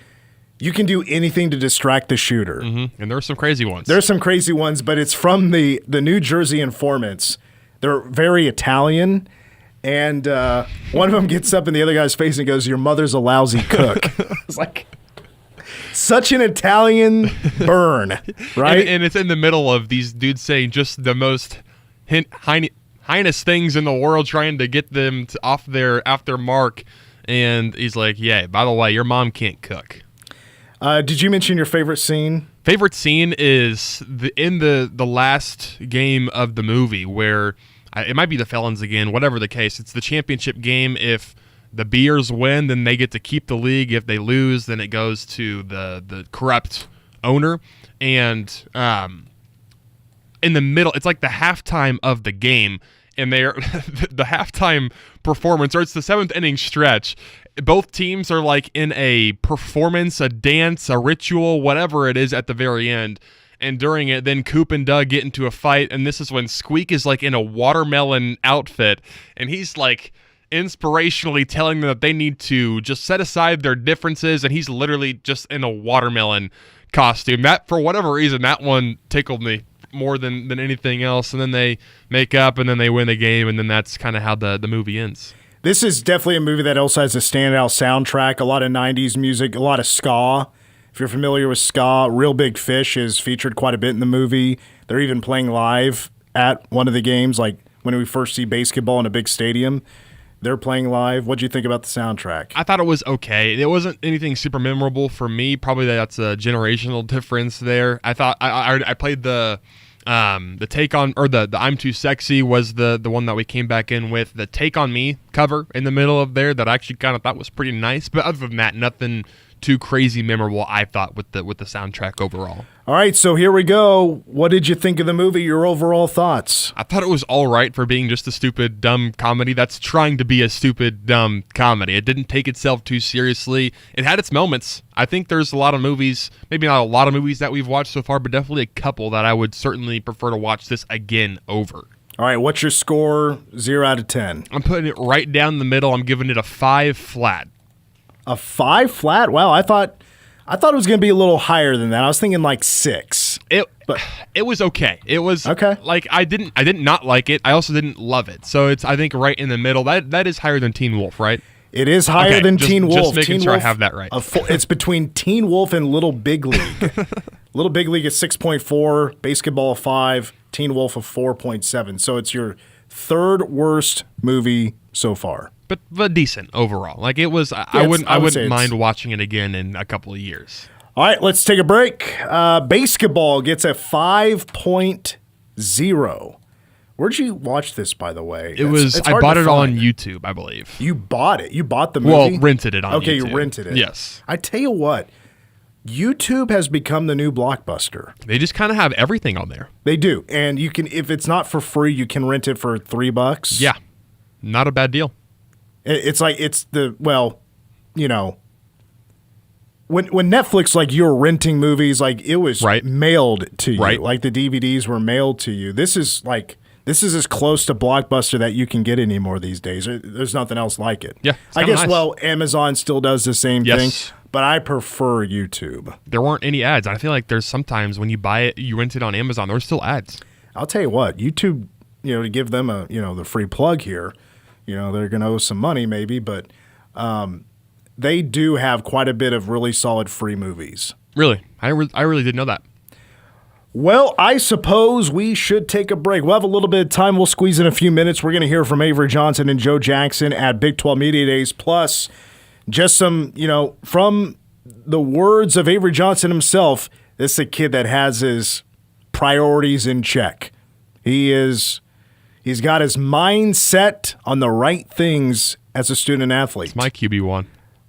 you can do anything to distract the shooter. Mm-hmm. And there are some crazy ones. There's some crazy ones, but it's from the New Jersey Informants. They're very Italian, and one of them gets up in the other guy's face and goes, "Your mother's a lousy cook." It's like such an Italian burn, right? And it's in the middle of these dudes saying just the most heinous things in the world, trying to get them off their mark. And he's like, "Yeah, by the way, your mom can't cook." Did you mention your favorite scene? Favorite scene is in the last game of the movie, where it might be the Felons again, whatever the case. It's the championship game. If the Bears win, then they get to keep the league. If they lose, then it goes to the corrupt owner. And in the middle, it's like the halftime of the game, and they're the halftime performance, or it's the 7th inning stretch. Both teams are like in a performance, a dance, a ritual, whatever it is at the very end. And during it, then Coop and Doug get into a fight, and this is when Squeak is like in a watermelon outfit, and he's like inspirationally telling them that they need to just set aside their differences, and he's literally just in a watermelon costume. That, for whatever reason, that one tickled me more than anything else. And then they make up, and then they win the game, and then that's kind of how the movie ends. This is definitely a movie that also has a standout soundtrack, a lot of 90s music, a lot of ska. If you're familiar with ska, Real Big Fish is featured quite a bit in the movie. They're even playing live at one of the games, like when we first see basketball in a big stadium. They're playing live. What'd you think about the soundtrack? I thought it was okay. It wasn't anything super memorable for me. Probably that's a generational difference there. I thought I played the Take On, or the I'm Too Sexy was the one that we came back in with. The Take On Me cover in the middle of there that I actually kind of thought was pretty nice. But other than that, nothing too crazy memorable, I thought, with the soundtrack overall. All right, so here we go. What did you think of the movie? Your overall thoughts? I thought it was all right for being just a stupid, dumb comedy that's trying to be a stupid, dumb comedy. It didn't take itself too seriously. It had its moments. I think there's a lot of movies, maybe not a lot of movies that we've watched so far, but definitely a couple that I would certainly prefer to watch this again over. All right, what's your score, 0 out of 10? I'm putting it right down the middle. I'm giving it a 5 flat. A 5 flat? Wow, I thought it was going to be a little higher than that. I was thinking like 6. It was okay. It was okay. Like I didn't not like it. I also didn't love it. So it's, I think, right in the middle. That is higher than Teen Wolf, right? It is higher than Teen Wolf. Just making sure I have that right. It's between Teen Wolf and Little Big League. Little Big League is 6.4, Basketball a 5, Teen Wolf a 4.7. So it's your third worst movie so far. But decent overall. Like it was, yeah, I wouldn't mind watching it again in a couple of years. All right, let's take a break. Basketball gets a 5.0. Where'd you watch this, by the way? I bought it on YouTube, I believe. You bought it? You bought the movie? Well, rented it on YouTube. Okay, you rented it. Yes. I tell you what, YouTube has become the new Blockbuster. They just kind of have everything on there. They do. And you can, if it's not for free, you can rent it for $3. Yeah. Not a bad deal. It's like, when Netflix, like, you're renting movies, like, it was mailed to you. Right. Like, the DVDs were mailed to you. This is as close to Blockbuster that you can get anymore these days. There's nothing else like it. Yeah. I guess, Amazon still does the same thing, Yes. but I prefer YouTube. There weren't any ads. I feel like there's sometimes when you buy it, you rent it on Amazon, there's still ads. I'll tell you what, YouTube, to give them the free plug here, they're going to owe some money maybe, but they do have quite a bit of really solid free movies. Really? I really didn't know that. Well, I suppose we should take a break. We'll have a little bit of time. We'll squeeze in a few minutes. We're going to hear from Avery Johnson and Joe Jackson at Big 12 Media Days, plus just some, from the words of Avery Johnson himself, this is a kid that has his priorities in check. He's got his mind set on the right things as a student athlete. It's my QB1.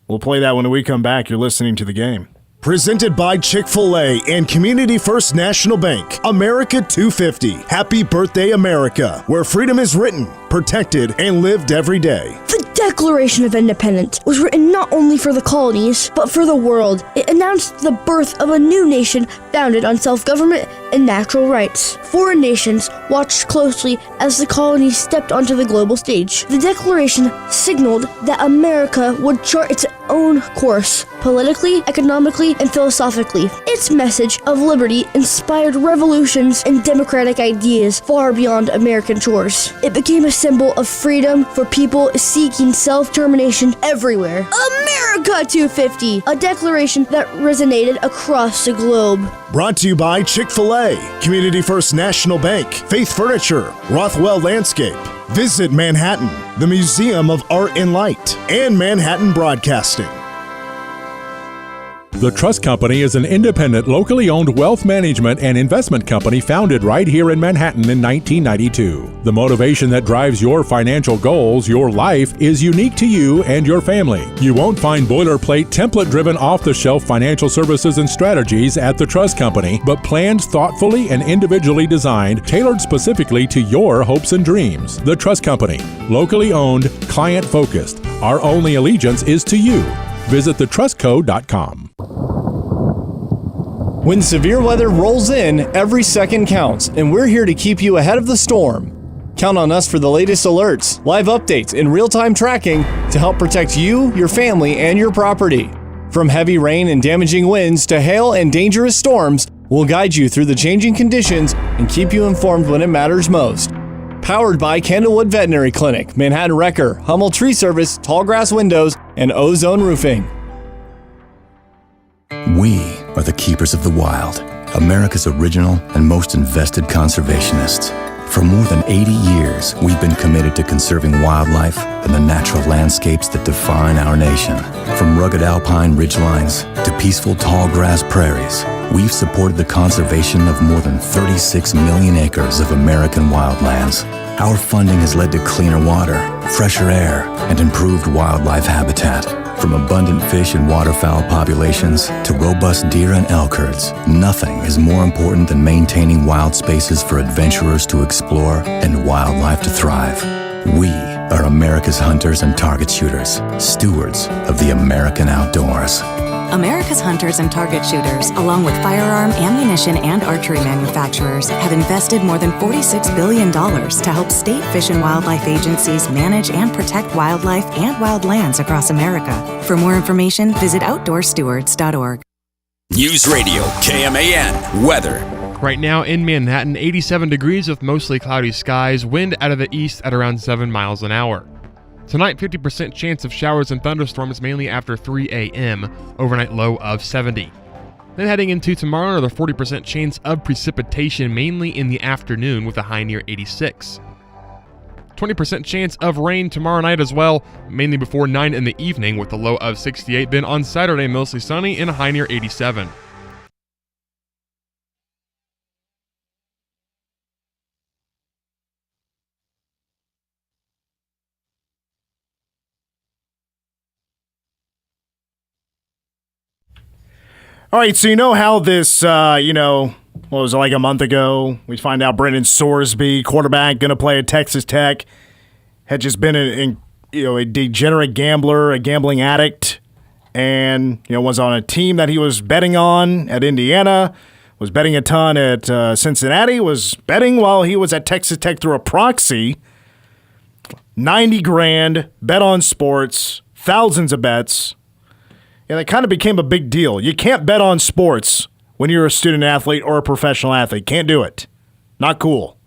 We'll play that when we come back. You're listening to The Game. Presented by Chick-fil-A and Community First National Bank. America 250. Happy birthday, America, where freedom is written, protected, and lived every day. The Declaration of Independence was written not only for the colonies, but for the world. It announced the birth of a new nation founded on self-government and natural rights. Foreign nations watched closely as the colonies stepped onto the global stage. The Declaration signaled that America would chart its own course, politically, economically, and philosophically. Its message of liberty inspired revolutions and democratic ideas far beyond American shores. It became a symbol of freedom for people seeking self-determination everywhere. America 250, a declaration that resonated across the globe. Brought to you by Chick-fil-A, Community First National Bank, Faith Furniture, Rothwell Landscape. Visit Manhattan, the Museum of Art and Light, and Manhattan Broadcasting. The Trust Company is an independent, locally owned wealth management and investment company founded right here in Manhattan in 1992. The motivation that drives your financial goals, your life, is unique to you and your family. You won't find boilerplate, template-driven, off-the-shelf financial services and strategies at the Trust Company, but planned thoughtfully and individually designed, tailored specifically to your hopes and dreams. The Trust Company, locally owned, client-focused. Our only allegiance is to you. Visit thetrustco.com. When severe weather rolls in, every second counts, and we're here to keep you ahead of the storm. Count on us for the latest alerts, live updates, and real-time tracking to help protect you, your family, and your property. From heavy rain and damaging winds to hail and dangerous storms, we'll guide you through the changing conditions and keep you informed when it matters most. Powered by Candlewood Veterinary Clinic, Manhattan Wrecker, Hummel Tree Service, Tallgrass Windows, and Ozone Roofing. We are the keepers of the wild, America's original and most invested conservationists. For more than 80 years, we've been committed to conserving wildlife and the natural landscapes that define our nation. From rugged alpine ridgelines to peaceful tall grass prairies, we've supported the conservation of more than 36 million acres of American wildlands. Our funding has led to cleaner water, fresher air, and improved wildlife habitat. From abundant fish and waterfowl populations to robust deer and elk herds, nothing is more important than maintaining wild spaces for adventurers to explore and wildlife to thrive. We are America's hunters and target shooters, stewards of the American outdoors. America's hunters and target shooters, along with firearm, ammunition, and archery manufacturers, have invested more than $46 billion to help state fish and wildlife agencies manage and protect wildlife and wildlands across America. For more information, visit outdoorstewards.org. News Radio, KMAN, weather. Right now in Manhattan, 87 degrees with mostly cloudy skies, wind out of the east at around 7 miles an hour. Tonight, 50% chance of showers and thunderstorms mainly after 3 a.m., overnight low of 70. Then heading into tomorrow, another 40% chance of precipitation mainly in the afternoon with a high near 86. 20% chance of rain tomorrow night as well, mainly before 9 in the evening with a low of 68. Then on Saturday, mostly sunny and a high near 87. All right, so you know how this, what was it, like a month ago? We find out Brendan Sorsby, quarterback, going to play at Texas Tech, had just been a degenerate gambler, a gambling addict, and was on a team that he was betting on at Indiana, was betting a ton at Cincinnati, was betting while he was at Texas Tech through a proxy. 90 grand, bet on sports, thousands of bets. Yeah, that kind of became a big deal. You can't bet on sports when you're a student athlete or a professional athlete. Can't do it. Not cool.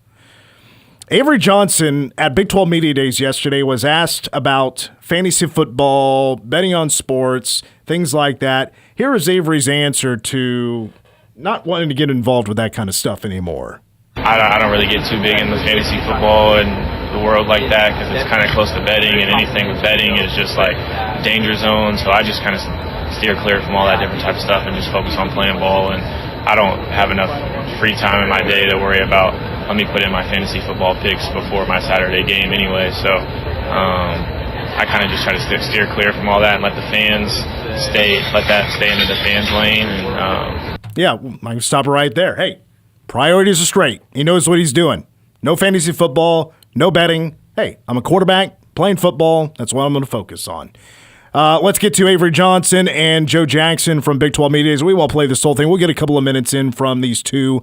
Avery Johnson at Big 12 Media Days yesterday was asked about fantasy football, betting on sports, things like that. Here is Avery's answer to not wanting to get involved with that kind of stuff anymore. I don't really get too big into fantasy football and the world like that because it's kind of close to betting, and anything with betting is just like danger zone. So I just kind of steer clear from all that different type of stuff and just focus on playing ball. And I don't have enough free time in my day to worry about let me put in my fantasy football picks before my Saturday game anyway. So I kind of just try to steer clear from all that and let that stay into the fans' lane. And yeah, I can stop it right there. Hey, priorities are straight. He knows what he's doing. No fantasy football, no betting. Hey, I'm a quarterback, playing football. That's what I'm going to focus on. Let's get to Avery Johnson and Joe Jackson from Big 12 Media Days. We won't play this whole thing. We'll get a couple of minutes in from these two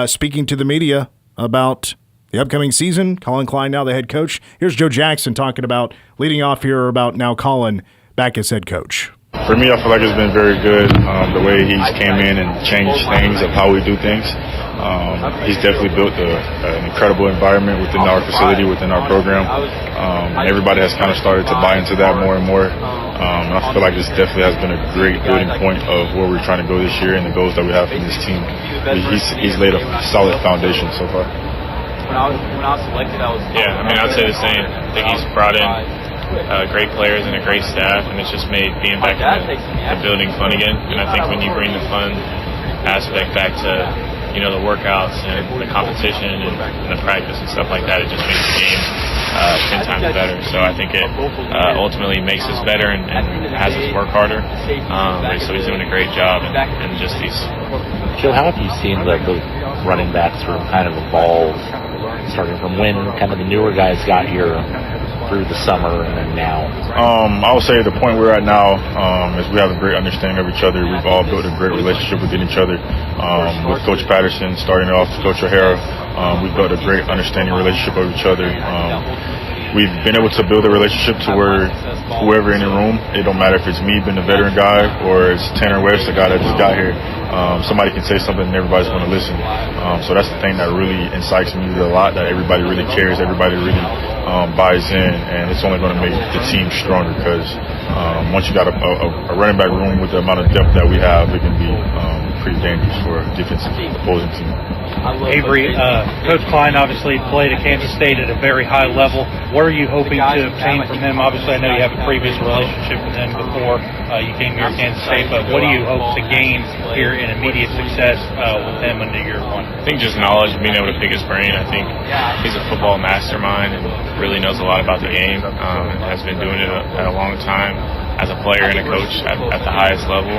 speaking to the media about the upcoming season. Colin Klein, now the head coach. Here's Joe Jackson talking about, leading off here, about now Colin back as head coach. For me, I feel like it's been very good, the way he's came in and changed things of how we do things. He's definitely built an incredible environment within our facility, within our program. And everybody has kind of started to buy into that more and more. And I feel like this definitely has been a great building point of where we're trying to go this year and the goals that we have from this team. He's laid a solid foundation so far. When I was selected, I'd say the same. I think he's brought in great players and a great staff, and it's just made being back in the building fun again. And I think when you bring the fun aspect back to the workouts and the competition and the practice and stuff like that, it just makes the game 10 times better. So I think it ultimately makes us better and has us work harder. So he's doing a great job, and just these. Joe, how have you seen the running backs room kind of evolve, starting from when kind of the newer guys got here through the summer and then now? I would say the point we're at now is we have a great understanding of each other. We've all built a great relationship within each other. With Coach Patterson, starting off with Coach O'Hara, we've built a great understanding relationship of each other. We've been able to build a relationship to where whoever in the room, it don't matter if it's me being the veteran guy or it's Tanner West, the guy that just got here, somebody can say something and everybody's going to listen. So that's the thing that really incites me a lot, that everybody really cares, everybody really buys in, and it's only going to make the team stronger because once you got a running back room with the amount of depth that we have, it can be pretty dangerous for a defensive opposing team. Avery, Coach Klein obviously played at Kansas State at a very high level. What are you hoping to obtain from him? Obviously, I know you have a previous relationship with him before you came here at Kansas State, but what do you hope to gain here in immediate success with him under year one? I think just knowledge, being able to pick his brain. I think he's a football mastermind and really knows a lot about the game, and has been doing it at a long time as a player and a coach at the highest level.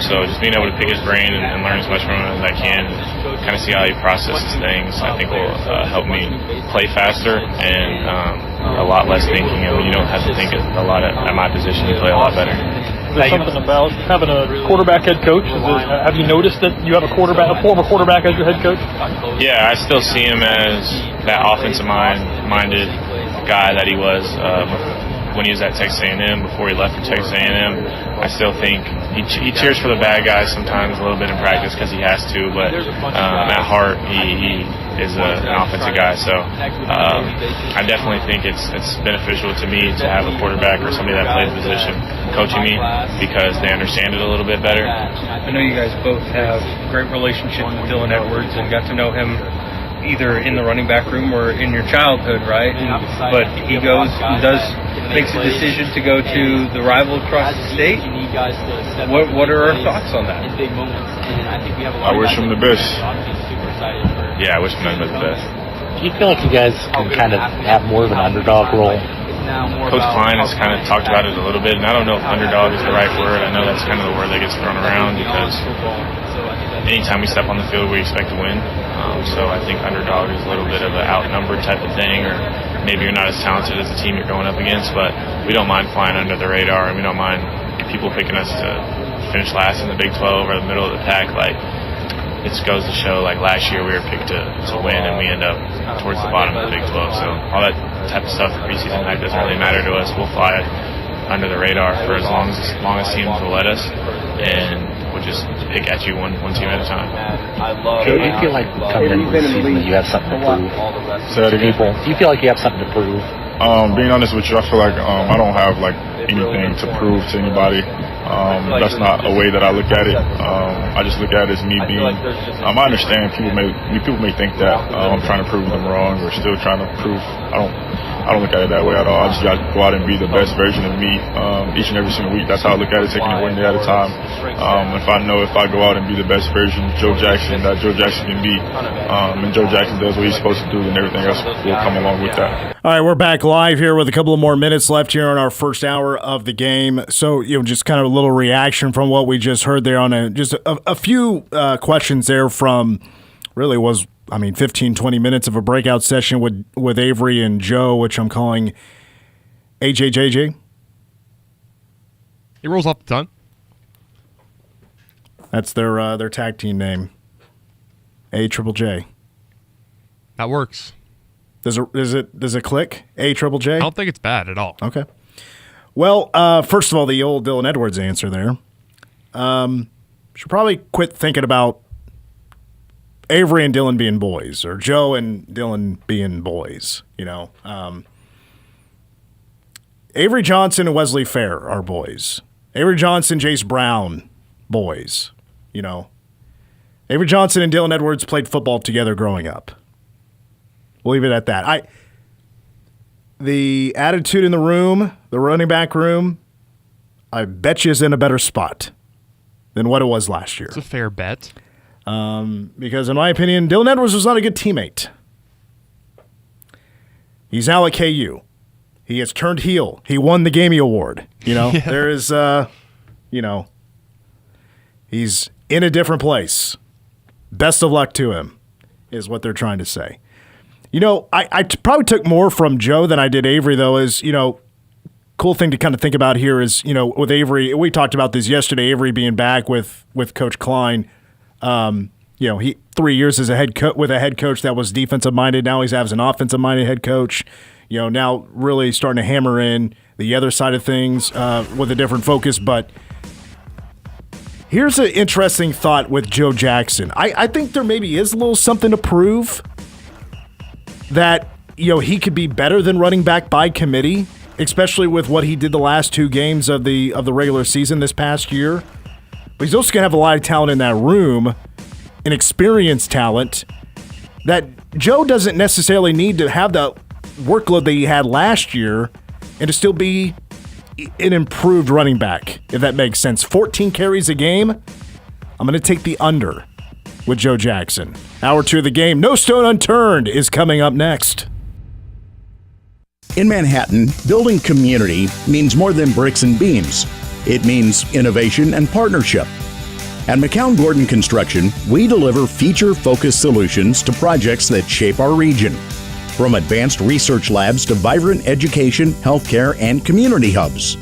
So just being able to pick his brain and learn as much from him as I can, and kind of see how he processes things, I think will help me play faster and a lot less thinking. And when you don't have to think a lot at my position, you play a lot better. There's something about having a quarterback head coach. Have you noticed that you have a former quarterback as your head coach? Yeah, I still see him as that offensive-minded guy that he was when he was at Texas A&M, before he left for Texas A&M. I still think he cheers for the bad guys sometimes a little bit in practice because he has to, but at heart he is an offensive guy. So I definitely think it's beneficial to me to have a quarterback or somebody that plays the position coaching me because they understand it a little bit better. I know you guys both have a great relationship with Dylan Edwards and got to know him either in the running back room or in your childhood, right? But he goes and makes a decision to go to the rival across the state. What are our thoughts on that? I wish him the best. Yeah, I wish him the best. Do you feel like you guys can kind of have more of an underdog role Coach Klein has kind of talked about it a little bit, and I don't know if underdog is the right word. I know that's kind of the word that gets thrown around because anytime we step on the field, we expect to win. So I think underdog is a little bit of an outnumbered type of thing, or maybe you're not as talented as the team you're going up against, but we don't mind flying under the radar, and we don't mind people picking us to finish last in the Big 12 or the middle of the pack. Like, it goes to show, like last year we were picked to win, and we end up towards the bottom of the Big 12. So all that type of stuff, the preseason hype, doesn't really matter to us. We'll fly under the radar for as long as teams will let us, and we'll just pick at you one team at a time. Do you feel like coming into the season that you have something to prove? Say that again. Do you feel like you have something to prove? Being honest with you, I feel like I don't have like anything to prove to anybody. That's not a way that I look at it. I just look at it as me being. I understand people may think that I'm trying to prove them wrong or still trying to prove. I don't look at it that way at all. I just got to go out and be the best version of me each and every single week. That's how I look at it, taking it one day at a time. If I go out and be the best version of Joe Jackson that Joe Jackson can be, and Joe Jackson does what he's supposed to do, then everything else will come along with that. All right, we're back live here with a couple of more minutes left here in our first hour of the game. So, just kind of a little reaction from what we just heard there on just a few questions there from really was, 15, 20 minutes of a breakout session with Avery and Joe, which I'm calling AJJJ. He rolls off the tongue. That's their tag team name. A-Triple-J. That works. Does it click? A-Triple-J? I don't think it's bad at all. Okay. Well, first of all, the old Dylan Edwards answer there. Should probably quit thinking about Avery and Dylan being boys, or Joe and Dylan being boys. Avery Johnson and Wesley Fair are boys. Avery Johnson, Jace Brown, boys. Avery Johnson and Dylan Edwards played football together growing up. We'll leave it at that. The attitude in the room, the running back room, I bet you is in a better spot than what it was last year. It's a fair bet. Because in my opinion, Dylan Edwards was not a good teammate. He's now at KU. He has turned heel. He won the Gamey Award. There is, he's in a different place. Best of luck to him, is what they're trying to say. I probably took more from Joe than I did Avery, though, is, cool thing to kind of think about here is, with Avery, we talked about this yesterday, Avery being back with Coach Klein. He 3 years as a head coach with a head coach that was defensive minded. Now he's as an offensive minded head coach. Now really starting to hammer in the other side of things with a different focus. But here's an interesting thought with Joe Jackson. I think there maybe is a little something to prove that he could be better than running back by committee, especially with what he did the last two games of the regular season this past year. But he's also going to have a lot of talent in that room, and experienced talent that Joe doesn't necessarily need to have the workload that he had last year and to still be an improved running back, if that makes sense. 14 carries a game. I'm going to take the under with Joe Jackson. Hour 2 of the game. No Stone Unturned is coming up next. In Manhattan, building community means more than bricks and beams. It means innovation and partnership. At McCown Gordon Construction, we deliver feature-focused solutions to projects that shape our region. From advanced research labs to vibrant education, healthcare, and community hubs.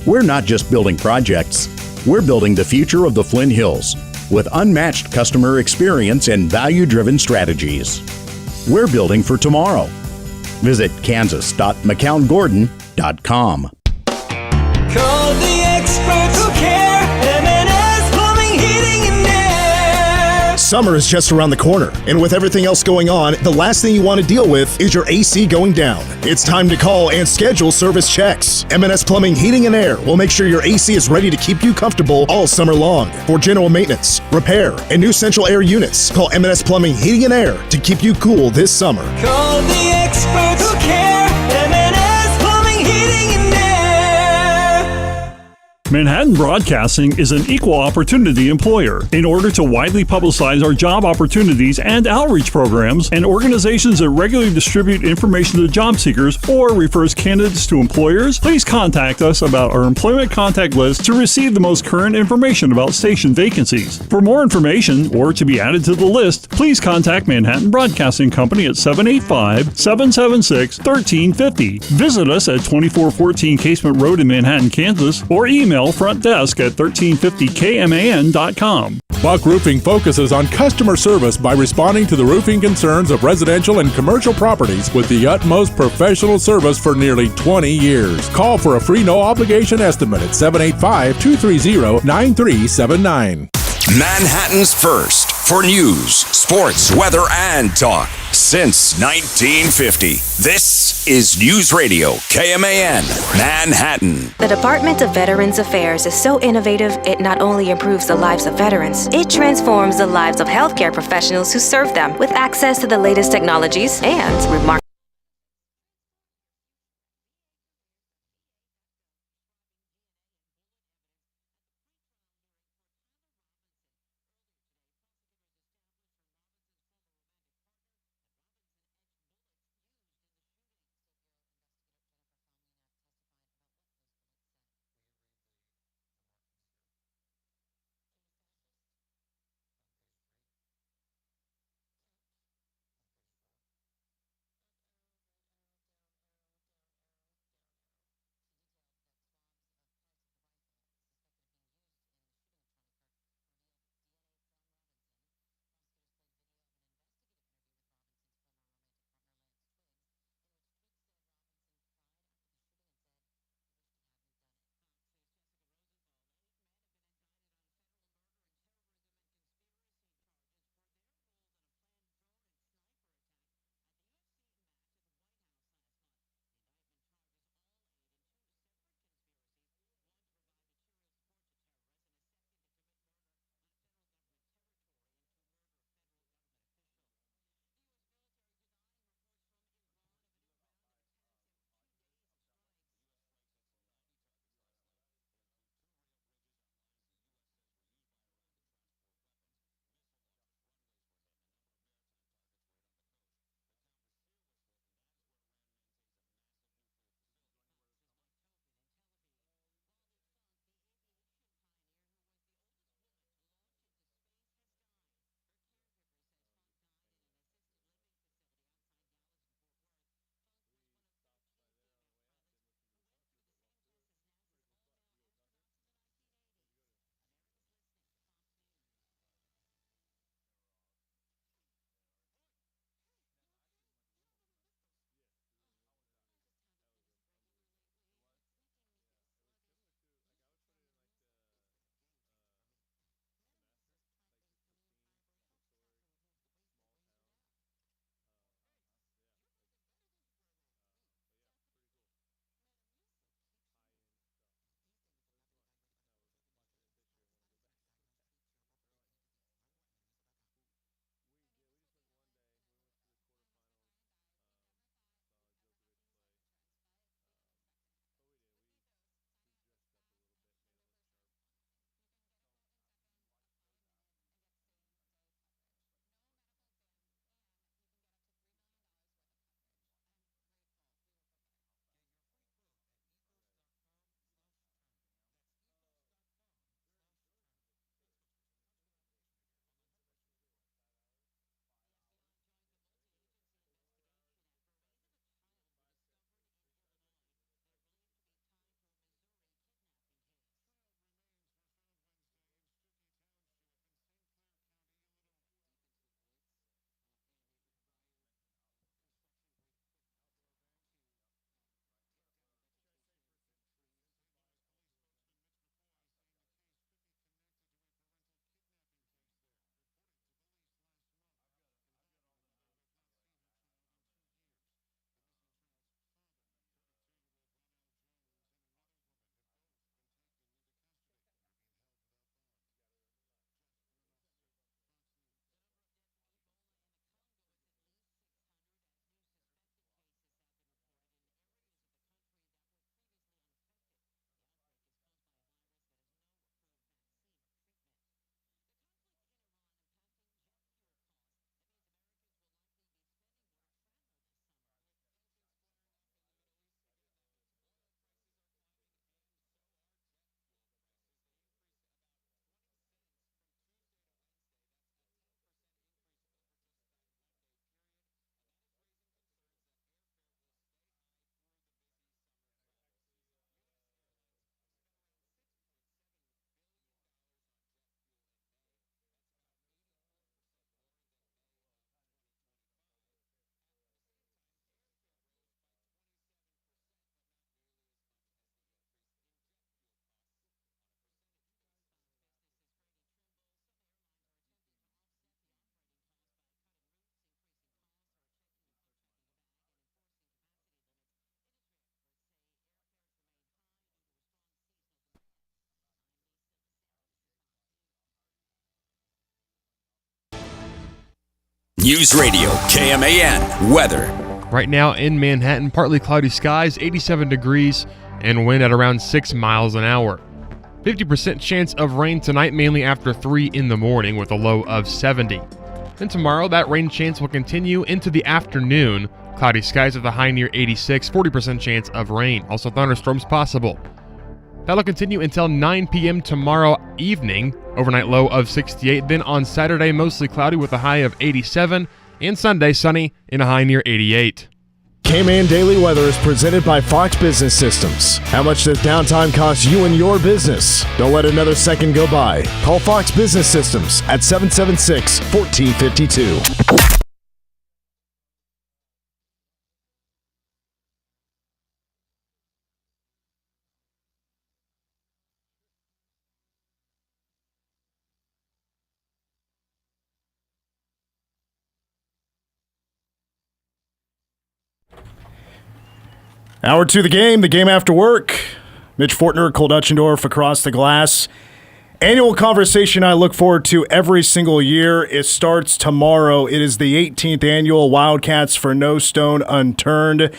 We're not just building projects, we're building the future of the Flint Hills with unmatched customer experience and value-driven strategies. We're building for tomorrow. Visit kansas.mccown-gordon.com. Call the experts who care. M&S Plumbing, Heating, and Air. Summer is just around the corner, and with everything else going on, the last thing you want to deal with is your AC going down. It's time to call and schedule service checks. M&S Plumbing, Heating, and Air will make sure your AC is ready to keep you comfortable all summer long. For general maintenance, repair, and new central air units, call M&S Plumbing, Heating, and Air to keep you cool this summer. Call the experts who care. M&S Plumbing, Heating, and Air. Manhattan Broadcasting is an equal opportunity employer. In order to widely publicize our job opportunities and outreach programs and organizations that regularly distribute information to job seekers or refers candidates to employers, please contact us about our employment contact list to receive the most current information about station vacancies. For more information or to be added to the list, please contact Manhattan Broadcasting Company at 785-776-1350. Visit us at 2414 Casement Road in Manhattan, Kansas, or email front desk at 1350kman.com. Buck Roofing focuses on customer service by responding to the roofing concerns of residential and commercial properties with the utmost professional service for nearly 20 years. Call for a free no-obligation estimate at 785-230-9379. Manhattan's first for news, sports, weather, and talk since 1950. This is News Radio KMAN, Manhattan. The Department of Veterans Affairs is so innovative, it not only improves the lives of veterans, it transforms the lives of healthcare professionals who serve them with access to the latest technologies and remarkable. News Radio KMAN weather. Right now in Manhattan, partly cloudy skies, 87 degrees, and wind at around 6 miles an hour. 50% chance of rain tonight, mainly after 3 in the morning, with a low of 70. Then tomorrow, that rain chance will continue into the afternoon. Cloudy skies with a high near 86, 40% chance of rain. Also thunderstorms possible. That'll continue until 9 p.m. tomorrow evening. Overnight low of 68. Then on Saturday, mostly cloudy with a high of 87. And Sunday, sunny and a high near 88. K-Man Daily Weather is presented by Fox Business Systems. How much does downtime cost you and your business? Don't let another second go by. Call Fox Business Systems at 776-1452. Hour 2 the game after work. Mitch Fortner, Cole Dutchendorf across the glass. Annual conversation I look forward to every single year. It starts tomorrow. It is the 18th annual Wildcats for No Stone Unturned.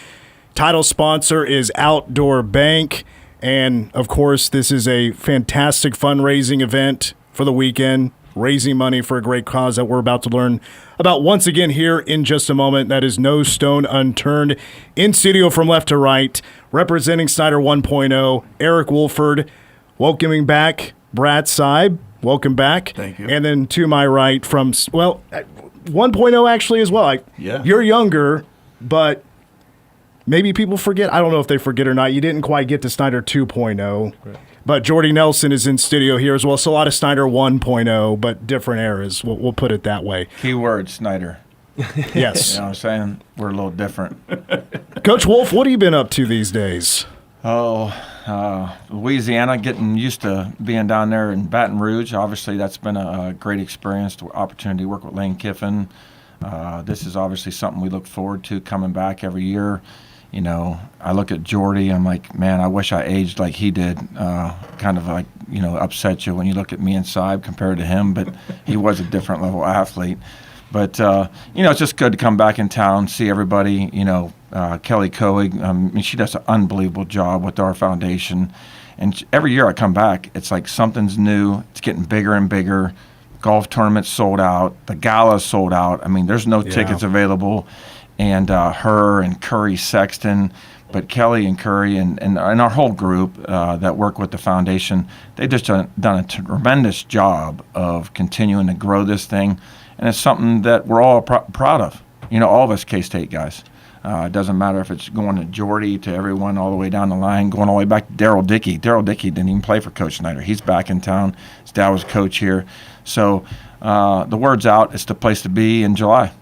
Title sponsor is Outdoor Bank. And, of course, this is a fantastic fundraising event for the weekend, raising money for a great cause that we're about to learn about once again here in just a moment. That is No Stone Unturned. In studio from left to right, representing Snyder 1.0, Eric Wolford. Welcoming back Brad Seib. Welcome back. Thank you. And then to my right from, 1.0 actually as well. Yeah. You're younger, but maybe people forget. I don't know if they forget or not. You didn't quite get to Snyder 2.0. Right. But Jordy Nelson is in studio here as well. So a lot of Snyder 1.0, but different eras. We'll put it that way. Keyword, Snyder. Yes. You know what I'm saying? We're a little different. Coach Wolf, what have you been up to these days? Louisiana, getting used to being down there in Baton Rouge. Obviously, that's been a great experience, the opportunity to work with Lane Kiffin. This is obviously something we look forward to coming back every year. You know, I look at Jordy, I'm like, man, I wish I aged like he did. Kind of like, you know, upset you when you look at me and Seib compared to him, but he was a different level athlete. But, you know, it's just good to come back in town, see everybody. You know, Kelly Coig, she does an unbelievable job with our foundation. And every year I come back, it's like something's new. It's getting bigger and bigger. Golf tournaments sold out. The gala's sold out. I mean, there's no tickets available. And her and Curry Sexton, but Kelly and Curry and our whole group that work with the foundation, they've just done a tremendous job of continuing to grow this thing. And it's something that we're all proud of, you know, all of us K-State guys. It doesn't matter if it's going to Jordy, to everyone all the way down the line, going all the way back to Daryl Dickey. Daryl Dickey didn't even play for Coach Snyder. He's back in town. His dad was coach here. So the word's out. It's the place to be in July.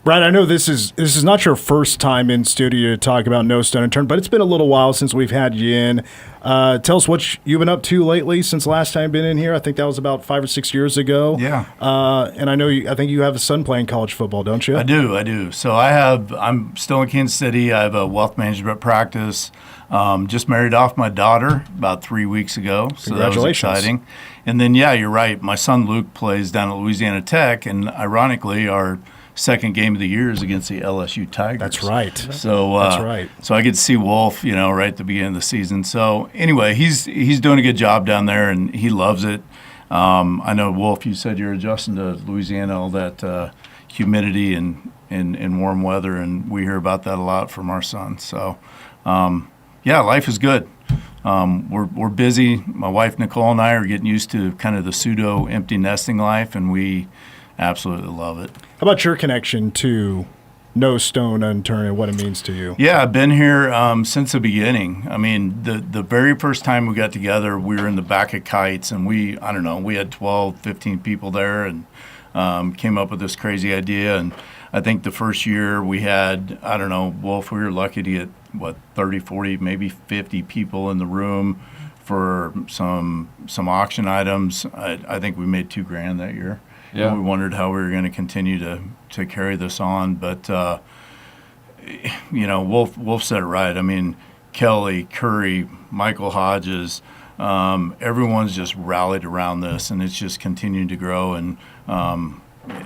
Brad, I know this is not your first time in studio to talk about No Stone Unturned, but it's been a little while since we've had you in. Tell us what you've been up to lately since last time you've been in here. I think that was about 5 or 6 years ago. Yeah. And I think you have a son playing college football, don't you? I do. So I'm still in Kansas City. I have a wealth management practice. Just married off my daughter about 3 weeks ago. So that was exciting. And then, yeah, you're right. My son Luke plays down at Louisiana Tech, and ironically, our second game of the year is against the LSU Tigers. That's right. So that's right. So I get to see Wolf, you know, right at the beginning of the season. So anyway, he's doing a good job down there, and he loves it. I know, Wolf, you said you're adjusting to Louisiana, all that humidity and warm weather, and we hear about that a lot from our son. So, yeah, life is good. We're busy. My wife Nicole and I are getting used to kind of the pseudo empty nesting life, and we absolutely love it. How about your connection to No Stone Unturned and what it means to you? Yeah, I've been here since the beginning. I mean, the very first time we got together, we were in the back of Kites, and we had 12, 15 people there, and came up with this crazy idea. And I think the first year we had, Wolf, we were lucky to get, 30, 40, maybe 50 people in the room for some auction items. I think we made $2,000 that year. Yeah. And we wondered how we were going to continue to carry this on. But, Wolf said it right. I mean, Kelly, Curry, Michael Hodges, everyone's just rallied around this, and it's just continued to grow. And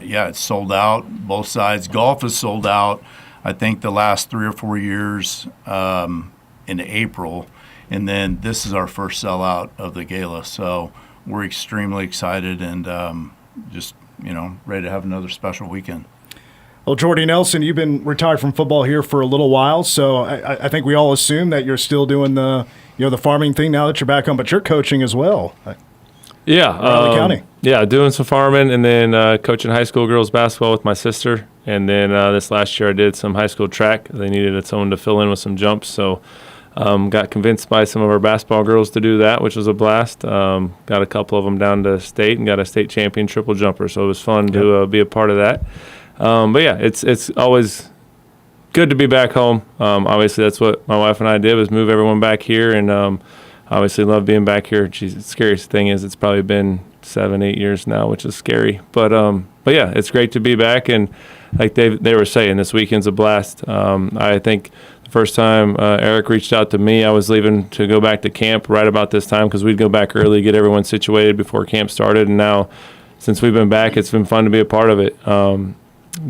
yeah, it's sold out, both sides. Golf is sold out, I think, the last 3 or 4 years in April. And then this is our first sellout of the gala. So we're extremely excited and just, ready to have another special weekend. Well, Jordy Nelson, you've been retired from football here for a little while, so I think we all assume that you're still doing the farming thing now that you're back home, but you're coaching as well. Yeah, Raleigh County. Yeah, doing some farming and then coaching high school girls basketball with my sister. And then this last year I did some high school track. They needed someone to fill in with some jumps, so got convinced by some of our basketball girls to do that, which was a blast. Got a couple of them down to state and got a state champion triple jumper, so it was fun to be a part of that. But yeah, it's always good to be back home. Obviously, that's what my wife and I did, was move everyone back here, and obviously love being back here. Geez, the scariest thing is it's probably been 7-8 years now, which is scary. But yeah, it's great to be back, and like they were saying, this weekend's a blast. I think the first time Eric reached out to me, I was leaving to go back to camp right about this time because we'd go back early, get everyone situated before camp started, and now since we've been back, it's been fun to be a part of it.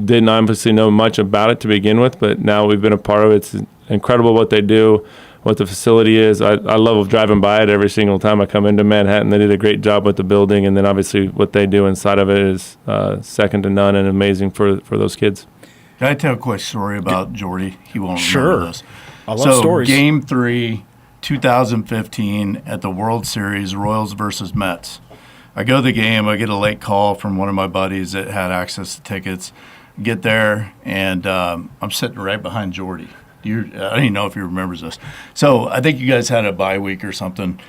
Didn't obviously know much about it to begin with, but now we've been a part of it. It's incredible what they do, what the facility is. I love driving by it every single time I come into Manhattan. They did a great job with the building, and then obviously what they do inside of it is second to none and amazing for those kids. Can I tell a quick story about Jordy? He won't remember this. I love stories. Game 3, 2015 at the World Series, Royals versus Mets. I go to the game. I get a late call from one of my buddies that had access to tickets. Get there, and I'm sitting right behind Jordy. I don't even know if he remembers this. So I think you guys had a bye week or something.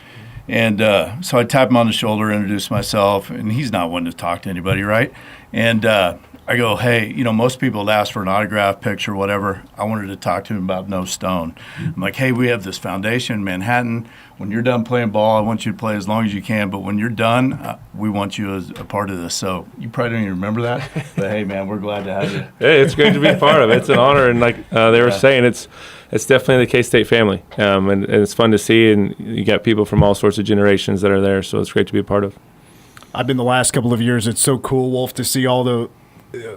And so I tap him on the shoulder, introduce myself, and he's not one to talk to anybody, right? And I go, hey, most people would ask for an autograph, picture, whatever. I wanted to talk to him about No Stone. I'm like, hey, we have this foundation in Manhattan. When you're done playing ball, I want you to play as long as you can. But when you're done, we want you as a part of this. So you probably don't even remember that. But, hey, man, we're glad to have you. Hey, it's great to be a part of it. It's an honor. And like they were saying, it's definitely the K-State family. And it's fun to see. And you got people from all sorts of generations that are there. So it's great to be a part of. I've been the last couple of years. It's so cool, Wolf, to see all the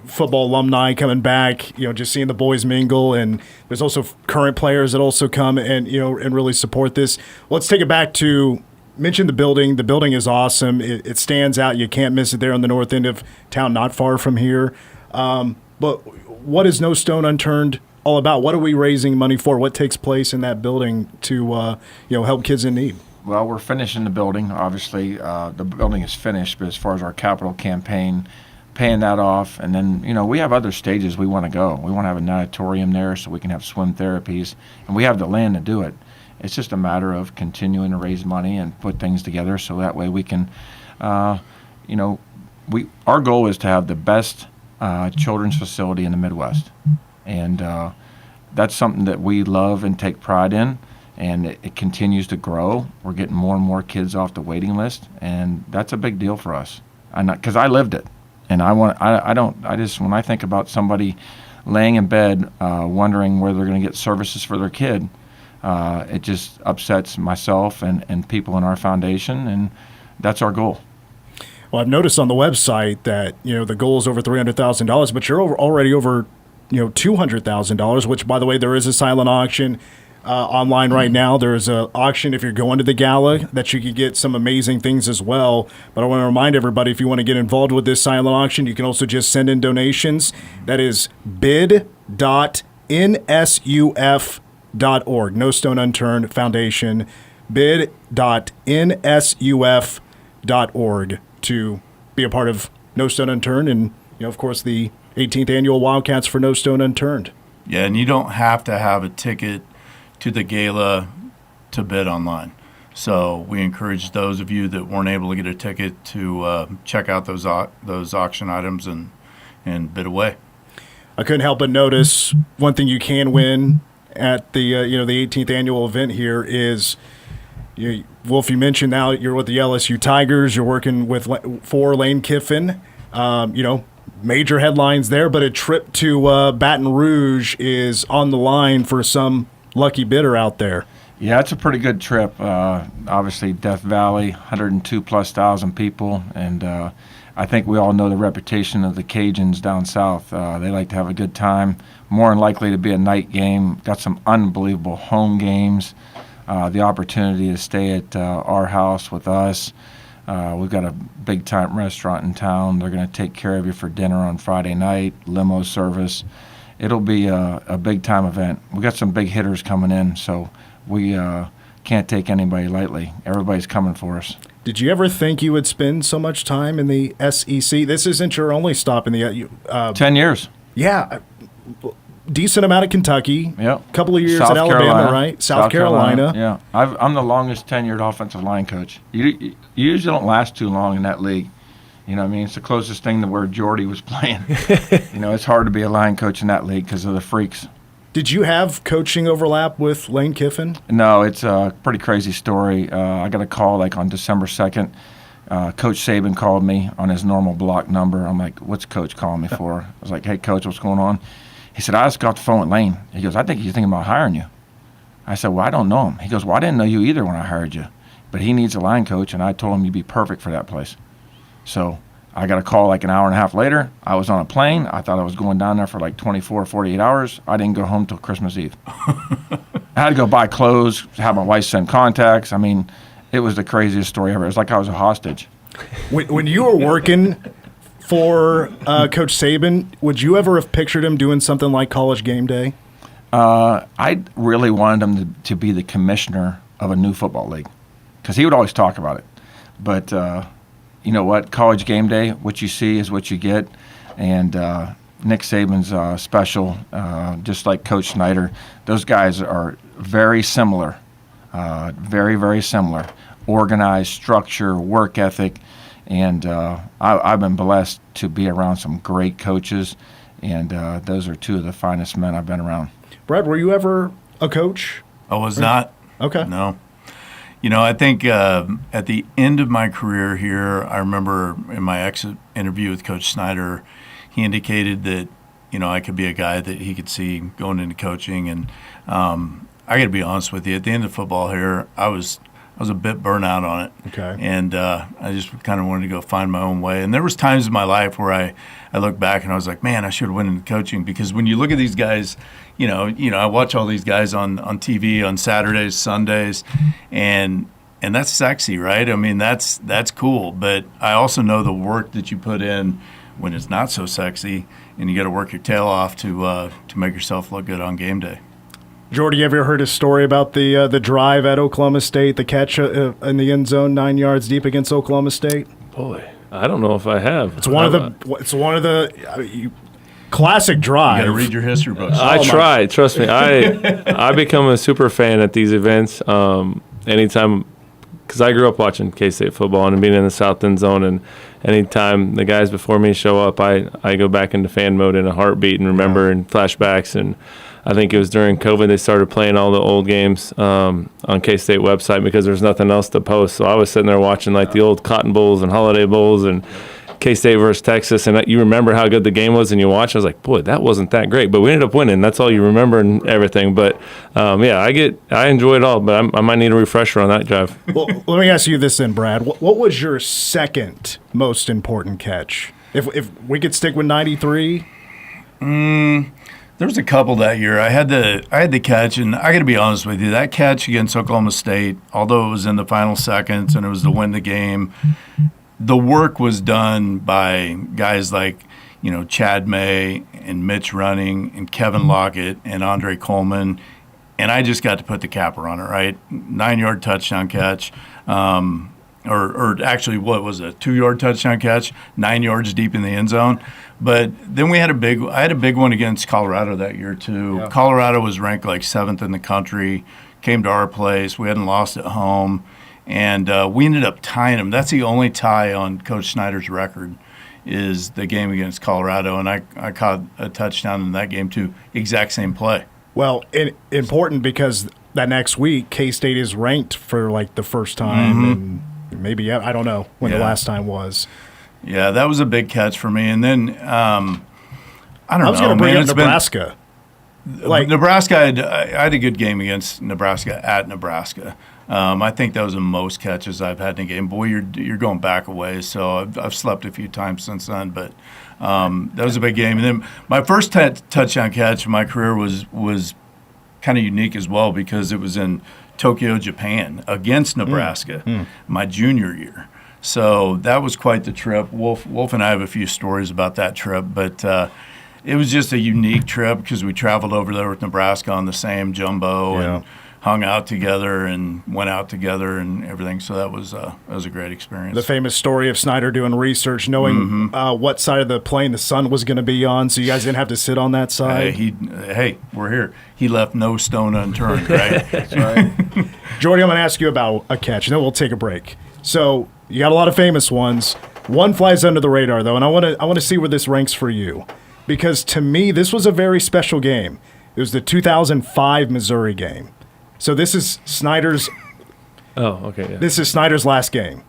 football alumni coming back, just seeing the boys mingle, and there's also current players that also come and and really support this. Let's take it back to mention the building. The building is awesome. It stands out. You can't miss it there on the north end of town, not far from here. But what is No Stone Unturned all about? What are we raising money for? What takes place in that building to help kids in need? Well, we're finishing the building. Obviously, the building is finished, but as far as our capital campaign, paying that off, and then we have other stages we want to go. We want to have a natatorium there so we can have swim therapies, and we have the land to do it. It's just a matter of continuing to raise money and put things together so that way we can, our goal is to have the best children's facility in the Midwest, and that's something that we love and take pride in, and it continues to grow. We're getting more and more kids off the waiting list, and that's a big deal for us. Because I lived it. And when I think about somebody laying in bed wondering where they're going to get services for their kid, it just upsets myself and people in our foundation, and that's our goal. Well, I've noticed on the website that the goal is over $300,000, but you're already over $200,000. Which, by the way, there is a silent auction online right now. There's an auction if you're going to the gala that you could get some amazing things as well. But I want to remind everybody, if you want to get involved with this silent auction, you can also just send in donations. That is bid.nsuf.org. No Stone Unturned Foundation. bid.nsuf.org to be a part of No Stone Unturned, and of course the 18th annual Wildcats for No Stone Unturned. Yeah, and you don't have to have a ticket to the gala to bid online. So we encourage those of you that weren't able to get a ticket to check out those auction items and bid away. I couldn't help but notice one thing you can win at the the 18th annual event here is, Wolf, you mentioned now you're with the LSU Tigers. You're working for Lane Kiffin. Major headlines there, but a trip to Baton Rouge is on the line for some lucky bidder out there. Yeah, it's a pretty good trip. Obviously, Death Valley, 102,000+ people, and I think we all know the reputation of the Cajuns down south. They like to have a good time. More than likely to be a night game. Got some unbelievable home games. The opportunity to stay at our house with us. We've got a big-time restaurant in town. They're going to take care of you for dinner on Friday night, limo service. It'll be a big-time event. We got some big hitters coming in, so we can't take anybody lightly. Everybody's coming for us. Did you ever think you would spend so much time in the SEC? This isn't your only stop in the 10 years. Yeah. Decent amount of Kentucky. Yep. Couple of years South at Alabama, Carolina. right? South Carolina. Yeah. I'm the longest tenured offensive line coach. You usually don't last too long in that league. You know what I mean? It's the closest thing to where Jordy was playing. It's hard to be a line coach in that league because of the freaks. Did you have coaching overlap with Lane Kiffin? No, it's a pretty crazy story. I got a call on December 2nd. Coach Seib called me on his normal block number. I'm like, what's Coach calling me for? I was like, hey, Coach, what's going on? He said, I just got the phone with Lane. He goes, I think he's thinking about hiring you. I said, well, I don't know him. He goes, well, I didn't know you either when I hired you. But he needs a line coach, and I told him you'd be perfect for that place. So I got a call an hour and a half later. I was on a plane. I thought I was going down there for 24 or 48 hours. I didn't go home till Christmas Eve. I had to go buy clothes, have my wife send contacts. I mean, it was the craziest story ever. It was like I was a hostage. When you were working for Coach Saban, would you ever have pictured him doing something like College Game Day? I really wanted him to be the commissioner of a new football league because he would always talk about it. But you know what? College Game Day, what you see is what you get. And Nick Saban's special, just like Coach Snyder. Those guys are very similar, very, very similar. Organized, structure, work ethic. And I've been blessed to be around some great coaches, and those are two of the finest men I've been around. Brad, were you ever a coach? I was not. Okay. No. I think at the end of my career here, I remember in my exit interview with Coach Snyder, he indicated that, I could be a guy that he could see going into coaching. And I got to be honest with you, at the end of football here, I was a bit burnt out on it. Okay. And I just kind of wanted to go find my own way. And there was times in my life where I look back and I was like, man, I should have went into coaching. Because when you look at these guys, I watch all these guys on TV on Saturdays, Sundays, and that's sexy, right? I mean, that's cool. But I also know the work that you put in when it's not so sexy, and you got to work your tail off to make yourself look good on game day. Jordy, you ever heard a story about the drive at Oklahoma State, the catch in the end zone 9 yards deep against Oklahoma State? Boy, I don't know if I have. It's one of the classic drive. You got to read your history books. I try. Trust me. I become a super fan at these events. Anytime, because I grew up watching K-State football and being in the South End Zone, and anytime the guys before me show up, I go back into fan mode in a heartbeat and remember and flashbacks. And I think it was during COVID they started playing all the old games on K-State website because there's nothing else to post. So I was sitting there watching the old Cotton Bowls and Holiday Bowls and K-State versus Texas, and you remember how good the game was, and you watch. I was like, boy, that wasn't that great, but we ended up winning. That's all you remember and everything. But I enjoy it all, but I might need a refresher on that drive. Well, let me ask you this then, Brad. What was your second most important catch? If we could stick with 93. There was a couple that year. I had the catch, and I got to be honest with you, that catch against Oklahoma State, although it was in the final seconds and it was to win the game, the work was done by guys like, Chad May and Mitch Running and Kevin Lockett and Andre Coleman, and I just got to put the capper on it, right? 9-yard touchdown catch, or actually, what was it? 2-yard touchdown catch, 9 yards deep in the end zone. But then I had a big one against Colorado that year too. Yeah. Colorado was ranked 7th in the country, came to our place. We hadn't lost at home, and we ended up tying them. That's the only tie on Coach Snyder's record is the game against Colorado, and I caught a touchdown in that game too. Exact same play. Well, important because that next week K-State is ranked for the first time, and maybe I don't know when the last time was. Yeah, that was a big catch for me. And then I don't know. I was going to bring up Nebraska. Nebraska, I had a good game against Nebraska at Nebraska. I think that was the most catches I've had in a game. Boy, you're going back a ways, so I've slept a few times since then. But that was a big game. And then my first touchdown catch in my career was kind of unique as well because it was in Tokyo, Japan, against Nebraska, my junior year. So that was quite the trip. Wolf and I have a few stories about that trip, but it was just a unique trip because we traveled over there with Nebraska on the same jumbo and hung out together and went out together and everything. So that was a great experience. The famous story of Snyder doing research, knowing what side of the plane the sun was going to be on, so you guys didn't have to sit on that side. Hey, we're here. He left no stone unturned, right? That's right. Jordy, I'm going to ask you about a catch, and then we'll take a break. So you got a lot of famous ones. One flies under the radar, though, and I want to see where this ranks for you, because to me, this was a very special game. It was the 2005 Missouri game. So this is Snyder's. Oh, okay. Yeah. This is Snyder's last game,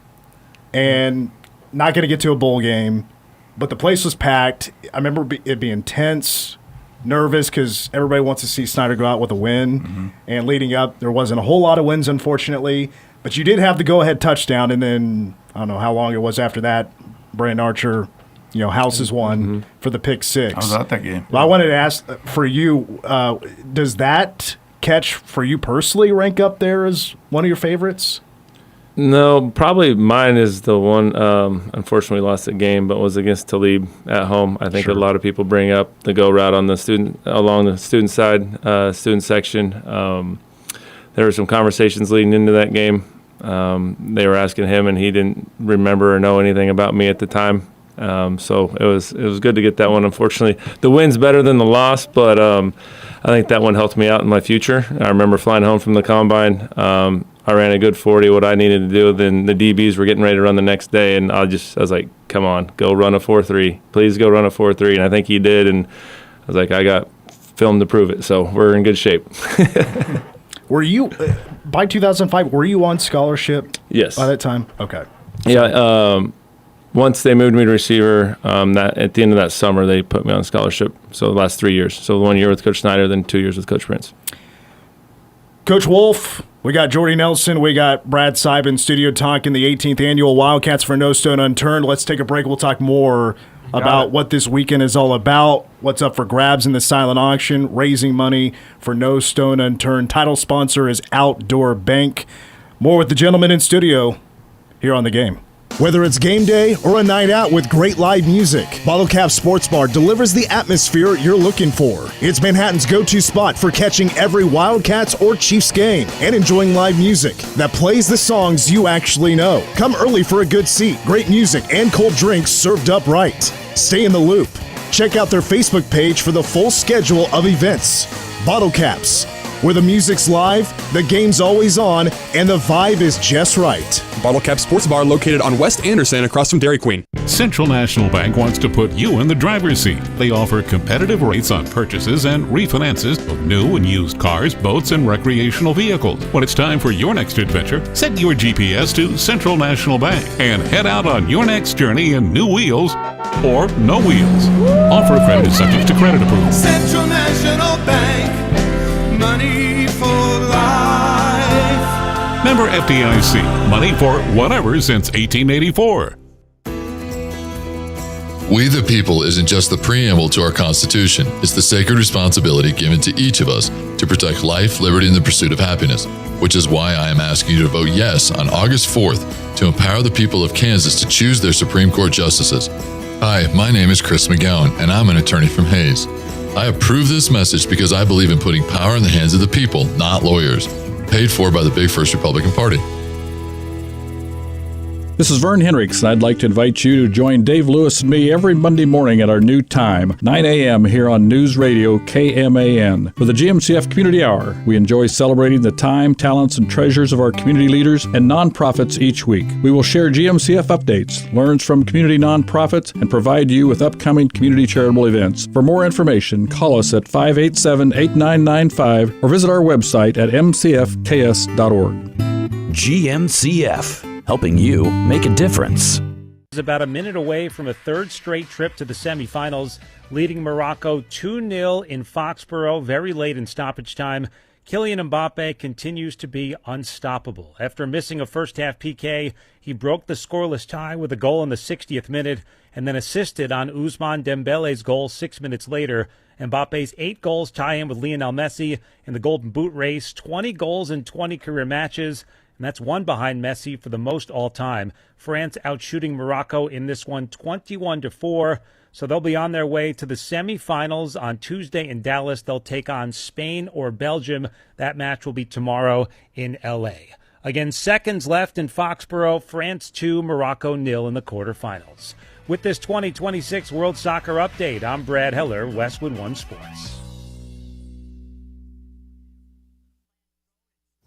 and not going to get to a bowl game, but the place was packed. I remember it being tense, nervous because everybody wants to see Snyder go out with a win. And leading up, there wasn't a whole lot of wins, unfortunately. But you did have the go-ahead touchdown, and then I don't know how long it was after that. Brandon Archer, houses one for the pick six. I was at that game. Well, I wanted to ask for you, does that catch for you personally rank up there as one of your favorites? No, probably mine is the one, unfortunately lost the game, but was against Talib at home. I think a lot of people bring up the go route on along the student side, student section. There were some conversations leading into that game. They were asking him, and he didn't remember or know anything about me at the time. So it was good to get that one. Unfortunately, the win's better than the loss, but I think that one helped me out in my future. I remember flying home from the combine. I ran a good 40, what I needed to do. Then the DBs were getting ready to run the next day, and I was like, come on, go run a 4.3. Please go run a 4.3. And I think he did, and I was like, I got film to prove it. So we're in good shape. Were you, by 2005, were you on scholarship? Yes. By that time? Okay. Yeah. Once they moved me to receiver, that at the end of that summer, they put me on scholarship. So the last 3 years. So 1 year with Coach Snyder, then 2 years with Coach Prince. Coach Wolf, we got Jordy Nelson, we got Brad Seib in studio talking the 18th annual Wildcats for No Stone Unturned. Let's take a break. We'll talk more about what this weekend is all about, what's up for grabs in the silent auction, raising money for No Stone Unturned. Title sponsor is Outdoor Bank. More with the gentleman in studio here on The Game. Whether it's game day or a night out with great live music, Bottle Cap Sports Bar delivers the atmosphere you're looking for. It's Manhattan's go-to spot for catching every Wildcats or Chiefs game and enjoying live music that plays the songs you actually know. Come early for a good seat, great music, and cold drinks served up right. Stay in the loop. Check out their Facebook page for the full schedule of events. Bottle Caps, where the music's live, the game's always on, and the vibe is just right. Bottle Cap Sports Bar located on West Anderson across from Dairy Queen. Central National Bank wants to put you in the driver's seat. They offer competitive rates on purchases and refinances of new and used cars, boats, and recreational vehicles. When it's time for your next adventure, set your GPS to Central National Bank and head out on your next journey in new wheels or no wheels. Offer credit is subject to credit approval. Central National Bank, money for life. Member FDIC, money for whatever since 1884. We the people isn't just the preamble to our Constitution. It's the sacred responsibility given to each of us to protect life, liberty, and the pursuit of happiness, which is why I am asking you to vote yes on August 4th to empower the people of Kansas to choose their Supreme Court justices. Hi, my name is Chris McGowan, and I'm an attorney from Hayes. I approve this message because I believe in putting power in the hands of the people, not lawyers. Paid for by the Big First Republican Party. This is Vern Henricks, and I'd like to invite you to join Dave Lewis and me every Monday morning at our new time, 9 a.m. here on News Radio KMAN. For the GMCF Community Hour, we enjoy celebrating the time, talents, and treasures of our community leaders and nonprofits each week. We will share GMCF updates, learn from community nonprofits, and provide you with upcoming community charitable events. For more information, call us at 587-8995 or visit our website at mcfks.org. GMCF, helping you make a difference. Is about a minute away from a third straight trip to the semifinals, leading Morocco 2-0 in Foxborough very late in stoppage time. Kylian Mbappe continues to be unstoppable. After missing a first-half PK, he broke the scoreless tie with a goal in the 60th minute and then assisted on Ousmane Dembele's goal 6 minutes later. Mbappe's 8 goals tie him with Lionel Messi in the Golden Boot race, 20 goals in 20 career matches, and that's one behind Messi for the most all-time. France outshooting Morocco in this one 21-4, so they'll be on their way to the semifinals on Tuesday in Dallas. They'll take on Spain or Belgium. That match will be tomorrow in L.A. Again, seconds left in Foxborough, France 2, Morocco 0 in the quarterfinals. With this 2026 World Soccer Update, I'm Brad Heller, Westwood One Sports.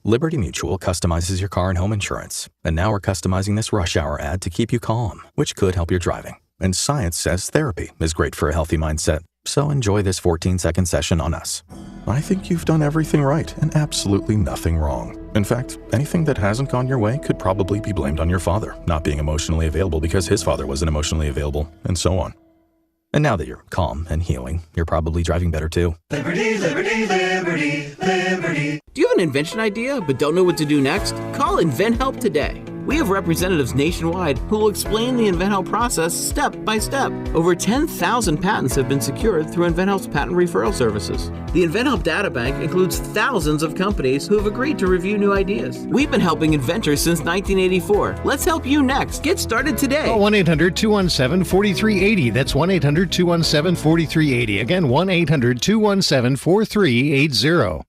Liberty Mutual customizes your car and home insurance. And now we're customizing this rush hour ad to keep you calm, which could help your driving. And science says therapy is great for a healthy mindset. So enjoy this 14-second session on us. I think you've done everything right and absolutely nothing wrong. In fact, anything that hasn't gone your way could probably be blamed on your father not being emotionally available because his father wasn't emotionally available, and so on. And now that you're calm and healing, you're probably driving better too. Liberty, liberty, liberty, liberty. Do you have an invention idea but don't know what to do next? Call InventHelp today. We have representatives nationwide who will explain the InventHelp process step by step. Over 10,000 patents have been secured through InventHelp's patent referral services. The InventHelp data bank includes thousands of companies who have agreed to review new ideas. We've been helping inventors since 1984. Let's help you next. Get started today. Call 1-800-217-4380. That's 1-800-217-4380. Again, 1-800-217-4380.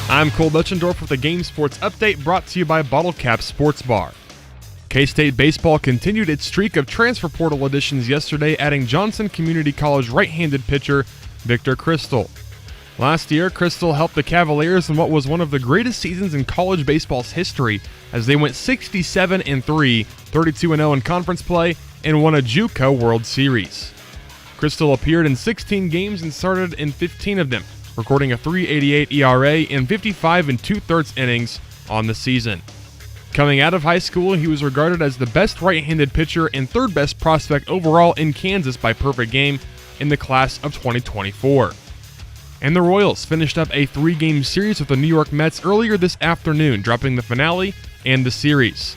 I'm Cole Lutchendorf with the Game Sports Update brought to you by Bottle Cap Sports Bar. K-State Baseball continued its streak of transfer portal additions yesterday, adding Johnson Community College right-handed pitcher Victor Crystal. Last year, Crystal helped the Cavaliers in what was one of the greatest seasons in college baseball's history as they went 67-3, 32-0 in conference play, and won a JUCO World Series. Crystal appeared in 16 games and started in 15 of them, recording a .388 ERA in 55 2/3 innings on the season. Coming out of high school, he was regarded as the best right-handed pitcher and third best prospect overall in Kansas by perfect game in the class of 2024. And the Royals finished up a 3-game series with the New York Mets earlier this afternoon, dropping the finale and the series.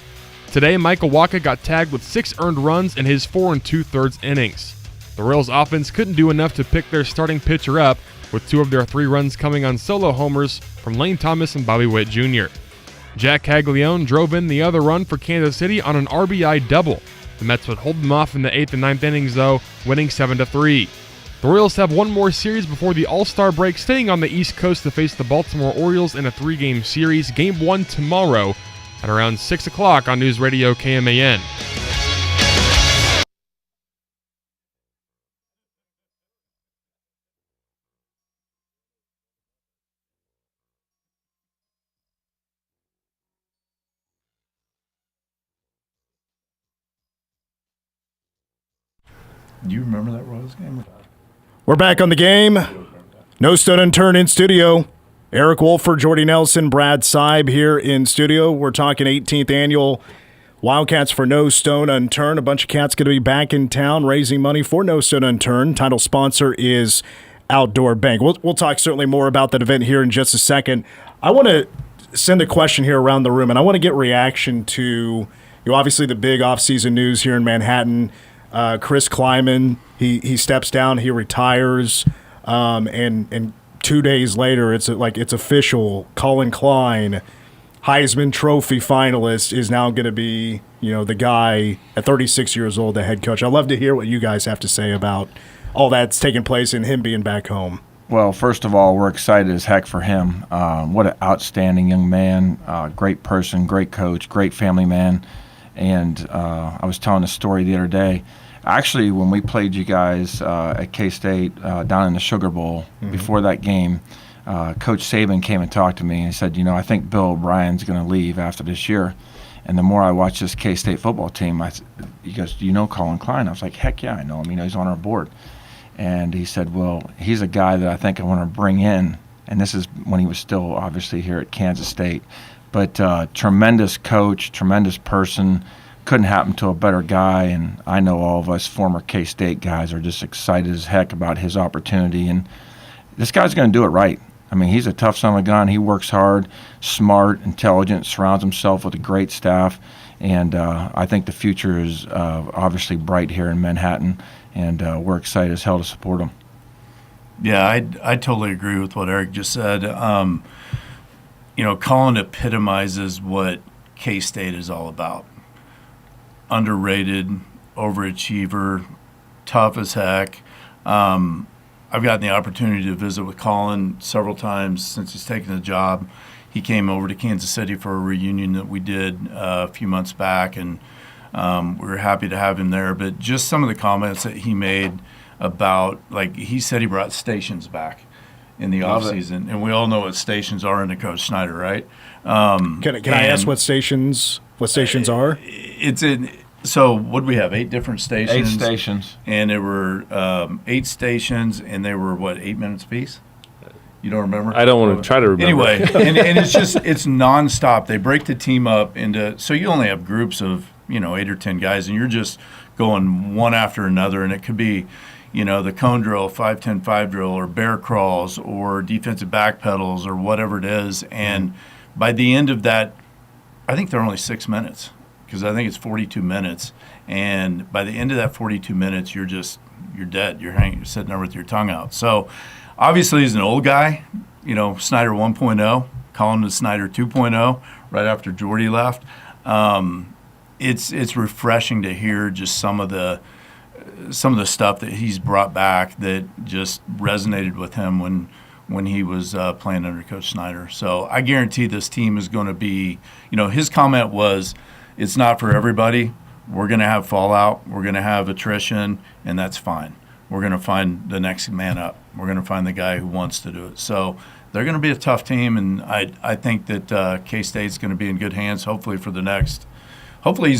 Today, Michael Wacha got tagged with 6 earned runs in his 4 2/3 innings. The Royals offense couldn't do enough to pick their starting pitcher up, with 2 of their 3 runs coming on solo homers from Lane Thomas and Bobby Witt Jr. Jack Caglione drove in the other run for Kansas City on an RBI double. The Mets would hold them off in the 8th and 9th innings, though, winning 7-3. The Royals have one more series before the All-Star break, staying on the East Coast to face the Baltimore Orioles in a 3-game series. Game 1 tomorrow at around 6 o'clock on News Radio KMAN. Do you remember that Royals game? We're back on the game. No Stone Unturned in studio. Eric Wolford, Jordy Nelson, Brad Seib here in studio. We're talking 18th annual Wildcats for No Stone Unturned. A bunch of cats going to be back in town raising money for No Stone Unturned. Title sponsor is Outdoor Bank. We'll talk certainly more about that event here in just a second. I want to send a question here around the room, and I want to get reaction to obviously the big offseason news here in Manhattan. Chris Kleiman, he steps down, he retires, and 2 days later, it's official. Colin Klein, Heisman Trophy finalist, is now going to be the guy at 36 years old, the head coach. I'd love to hear what you guys have to say about all that's taking place and him being back home. Well, first of all, we're excited as heck for him. What an outstanding young man, great person, great coach, great family man. And I was telling a story the other day. Actually, when we played you guys at K-State down in the Sugar Bowl, before that game, Coach Saban came and talked to me and he said, I think Bill O'Brien's going to leave after this year. And the more I watch this K-State football team, he goes, do you know Colin Klein? I was like, heck yeah, I know him. He's on our board. And he said, well, he's a guy that I think I want to bring in. And this is when he was still obviously here at Kansas State. But tremendous coach, tremendous person, couldn't happen to a better guy, and I know all of us former K-State guys are just excited as heck about his opportunity, and this guy's going to do it right. I mean, he's a tough son of a gun. He works hard, smart, intelligent, surrounds himself with a great staff, and I think the future is obviously bright here in Manhattan, and we're excited as hell to support him. Yeah, I totally agree with what Eric just said. Colin epitomizes what K-State is all about. Underrated, overachiever, tough as heck. I've gotten the opportunity to visit with Colin several times since he's taken the job. He came over to Kansas City for a reunion that we did a few months back, and we were happy to have him there. But just some of the comments that he made about, like, he said he brought stations back in the offseason, and we all know what stations are under Coach Snyder, right? Can I ask what stations are? It's in. So what do we have? 8 different stations. 8 stations. And there were 8 stations, and they were, 8 minutes apiece? You don't remember? I don't want to try to remember. Anyway, and it's nonstop. They break the team up into, so you only have groups of, 8 or 10 guys, and you're just going one after another, and it could be, the cone drill, 5-10-5 drill, or bear crawls, or defensive back pedals, or whatever it is. And by the end of that, I think they're only 6 minutes, because I think it's 42 minutes. And by the end of that 42 minutes, you're dead. You're sitting there with your tongue out. So obviously he's an old guy, Snyder 1.0, calling him Snyder 2.0 right after Jordy left. It's refreshing to hear just some of the stuff that he's brought back that just resonated with him when he was playing under Coach Snyder. So I guarantee this team is going to be, his comment was, it's not for everybody. We're going to have fallout. We're going to have attrition, and that's fine. We're going to find the next man up. We're going to find the guy who wants to do it. So they're going to be a tough team, and I think that K-State's going to be in good hands, hopefully he's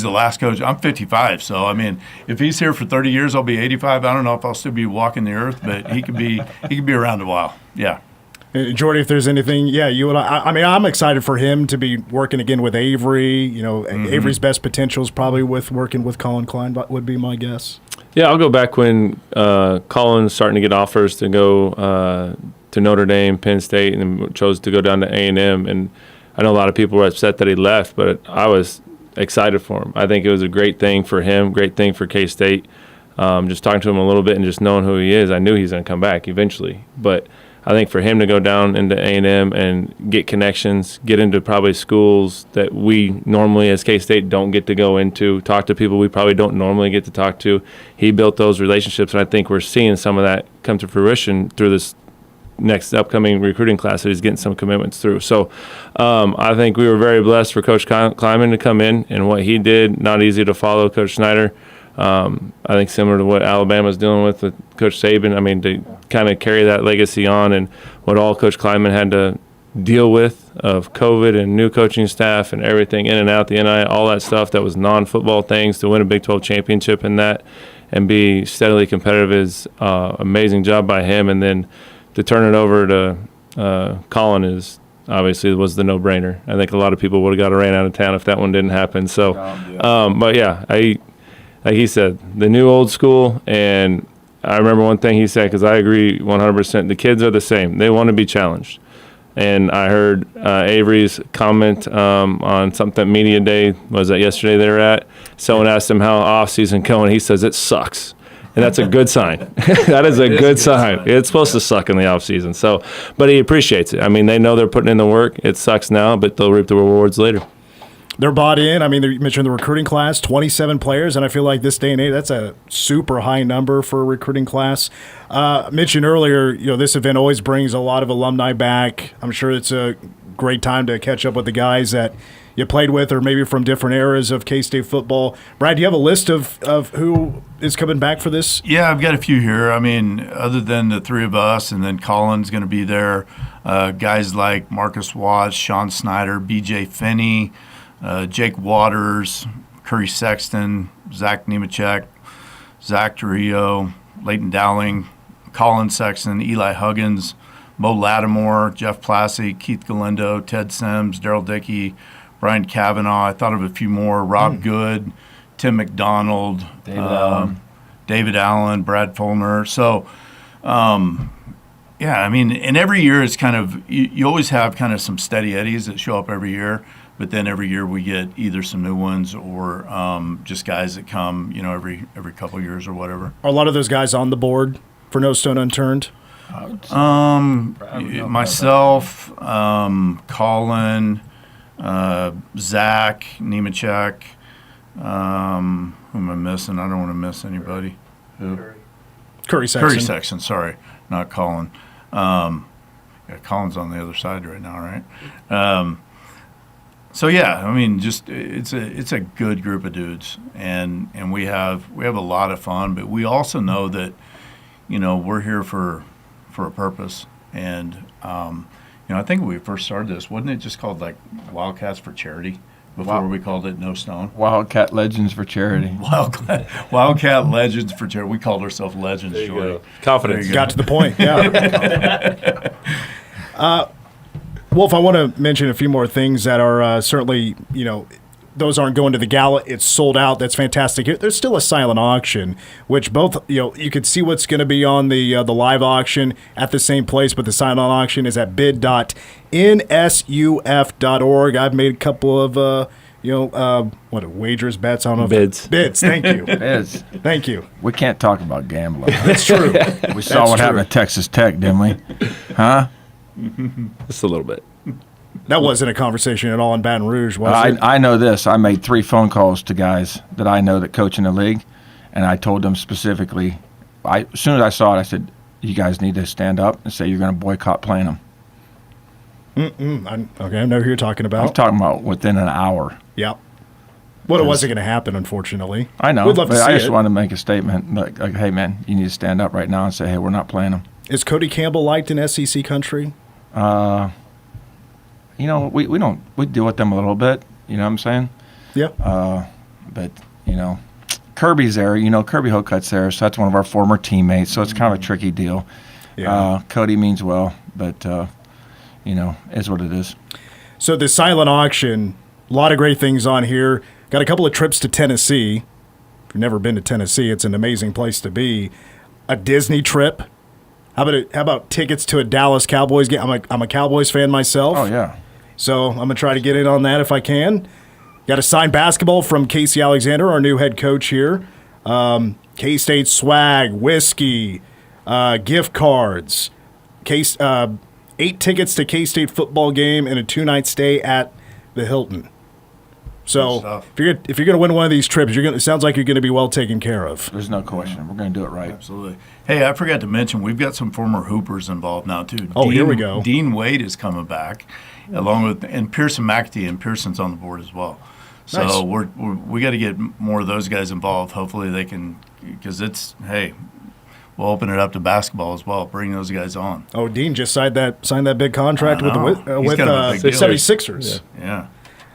the last coach. I'm 55, so, if he's here for 30 years, I'll be 85. I don't know if I'll still be walking the earth, but he could be around a while. Yeah. Jordy, if there's anything, you and I'm excited for him to be working again with Avery. Avery's best potential is probably with working with Colin Klein, would be my guess. Yeah, I'll go back when Colin's starting to get offers to go to Notre Dame, Penn State, and chose to go down to A&M. And I know a lot of people were upset that he left, but I was excited for him. I think it was a great thing for him, great thing for K-State. Just talking to him a little bit and just knowing who he is, I knew he's going to come back eventually. But I think for him to go down into A&M and get connections, get into probably schools that we normally as K-State don't get to go into, talk to people we probably don't normally get to talk to. He built those relationships, and I think we're seeing some of that come to fruition through this next upcoming recruiting class that he's getting some commitments through. So I think we were very blessed for Coach Kleiman to come in, and what he did, not easy to follow Coach Snyder. I think similar to what Alabama's dealing with Coach Saban, to kind of carry that legacy on, and what all Coach Kleiman had to deal with of COVID and new coaching staff and everything in and out, the NIL, all that stuff that was non-football things, to win a Big 12 championship in that and be steadily competitive is amazing job by him. And then to turn it over to Colin is obviously was the no-brainer. I think a lot of people would have got ran out of town if that one didn't happen. So, but yeah, like he said, the new old school, and I remember one thing he said, because I agree 100%, the kids are the same. They want to be challenged. And I heard Avery's comment on something Media Day, was that yesterday they were at? Someone asked him how off-season going. He says it sucks. And that's a good sign. That is a good sign. It's supposed to suck in the offseason. So, but he appreciates it. They know they're putting in the work. It sucks now, but they'll reap the rewards later. They're bought in. They mentioned the recruiting class, 27 players, and I feel like this day and age, that's a super high number for a recruiting class. Mentioned earlier, this event always brings a lot of alumni back. I'm sure it's a great time to catch up with the guys that you played with, or maybe from different eras of K-State football. Brad, do you have a list of who is coming back for this? Yeah, I've got a few here. Other than the three of us, and then Colin's going to be there. Guys like Marcus Watts, Sean Snyder, B.J. Finney, Jake Waters, Curry Sexton, Zach Nemechek, Zach Torrio, Leighton Dowling, Colin Sexton, Eli Huggins, Mo Lattimore, Jeff Plassey, Keith Galindo, Ted Sims, Daryl Dickey, Brian Cavanaugh. I thought of a few more. Rob Good, Tim McDonald, David Allen, Brad Fulner. So, yeah, I mean, and every year it's kind of you always have kind of some steady eddies that show up every year. But then every year we get either some new ones or just guys that come, every couple of years or whatever. Are a lot of those guys on the board for No Stone Unturned? Myself, Colin, Zach, Nemechek. Who am I missing? I don't want to miss anybody. Curry Sexton. Curry Sexton, sorry, not Colin. Colin's on the other side right now, right? So yeah, I mean, just it's a good group of dudes, and we have a lot of fun. But we also know that, we're here for a purpose. And I think when we first started this, wasn't it just called like Wildcats for Charity before we called it No Stone? Wildcat Legends for Charity. Wildcat Legends for Charity. We called ourselves Legends. There you Jordy. go. Confidence. Got to the point. Yeah. Wolf, I want to mention a few more things that are certainly, those aren't going to the gala. It's sold out. That's fantastic. There's still a silent auction, which both, you could see what's going to be on the live auction at the same place, but the silent auction is at bid.nsuf.org. I've made a couple of, wagers, bets? I don't know. Bids. Bids, thank you. Bids. Thank you. We can't talk about gambling. That's true. We saw what happened at Texas Tech, didn't we? Huh? Just a little bit. That wasn't a conversation at all in Baton Rouge, was it? I know this. I made 3 phone calls to guys that I know that coach in the league, and I told them specifically, as soon as I saw it, I said, you guys need to stand up and say you're going to boycott playing them. Okay, I know who you're talking about. I'm talking about within an hour. Yep. Well, it wasn't going to happen, unfortunately. I know. We'd love to see I just it. wanted to make a statement like, hey, man, you need to stand up right now and say, hey, we're not playing them. Is Cody Campbell liked in SEC country? We deal with them a little bit. You know what I'm saying? Yeah. But Kirby's there. Kirby Hokut's there, so that's one of our former teammates. So it's kind of a tricky deal. Yeah. Cody means well, but is what it is. So the silent auction, a lot of great things on here. Got a couple of trips to Tennessee. If you've never been to Tennessee, it's an amazing place to be. A Disney trip. How about tickets to a Dallas Cowboys game? I'm a Cowboys fan myself. Oh, yeah. So I'm going to try to get in on that if I can. Got a signed basketball from Casey Alexander, our new head coach here. K-State swag, whiskey, gift cards, 8 tickets to K-State football game, and a 2-night stay at the Hilton. So if you're going to win one of these trips, it sounds like you're going to be well taken care of. There's no question. We're going to do it right. Absolutely. Hey, I forgot to mention, we've got some former Hoopers involved now, too. Oh, here we go. Dean Wade is coming back, along with and Pearson McAtee, and Pearson's on the board as well. So Nice. we got to get more of those guys involved. Hopefully they can, because we'll open it up to basketball as well. Bring those guys on. Oh, Dean just signed that big contract with the 76ers. Yeah.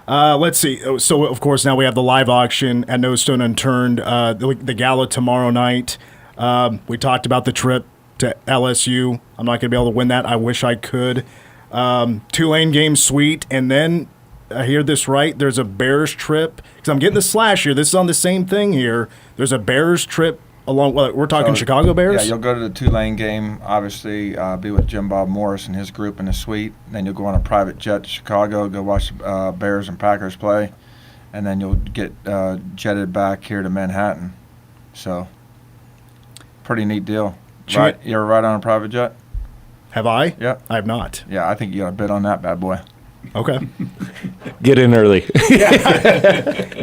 Let's see. So, of course, now we have the live auction at No Stone Unturned, the gala tomorrow night. We talked about the trip to LSU. I'm not going to be able to win that. I wish I could. Tulane game suite. And then, I hear this right, there's a Bears trip. Because I'm getting the slash here. This is on the same thing here. There's a Bears trip along, we're talking Chicago Bears? Yeah, you'll go to the Tulane game, obviously, be with Jim Bob Morris and his group in the suite. Then you'll go on a private jet to Chicago, go watch Bears and Packers play. And then you'll get jetted back here to Manhattan. So, pretty neat deal. Right? You ever ride on a private jet? Have I? Yeah. I have not. Yeah, I think you got to bid on that bad boy. Okay. Get in early.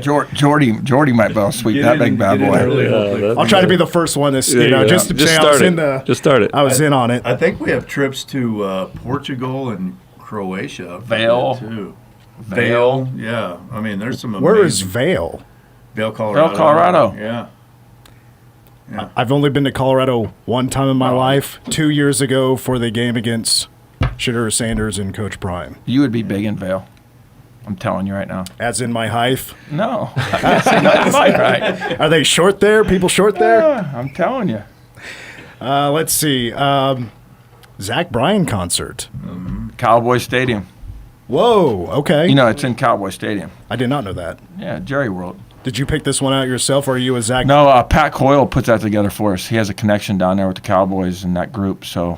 Jordy might be able to sweep that big bad boy. I'll try to be the first one just to say I was in the. Just start it. I was in on it. I think we have trips to Portugal and Croatia. Vail. Too. Vail. Yeah. I mean, there's some amazing. Where is Vail? Vail, Colorado. Vail, Colorado. Yeah. I've only been to Colorado one time in my life, 2 years ago for the game against Shadur Sanders and Coach Prime. You would be big in Vail. I'm telling you right now. As in my height? No. That's right. Are they short there? People short there? Yeah, I'm telling you. Let's see. Zach Bryan concert. Cowboy Stadium. Whoa, okay. You know, it's in Cowboy Stadium. I did not know that. Yeah, Jerry World. Did you pick this one out yourself, or are you a Zach? No, Pat Coyle puts that together for us. He has a connection down there with the Cowboys in that group, so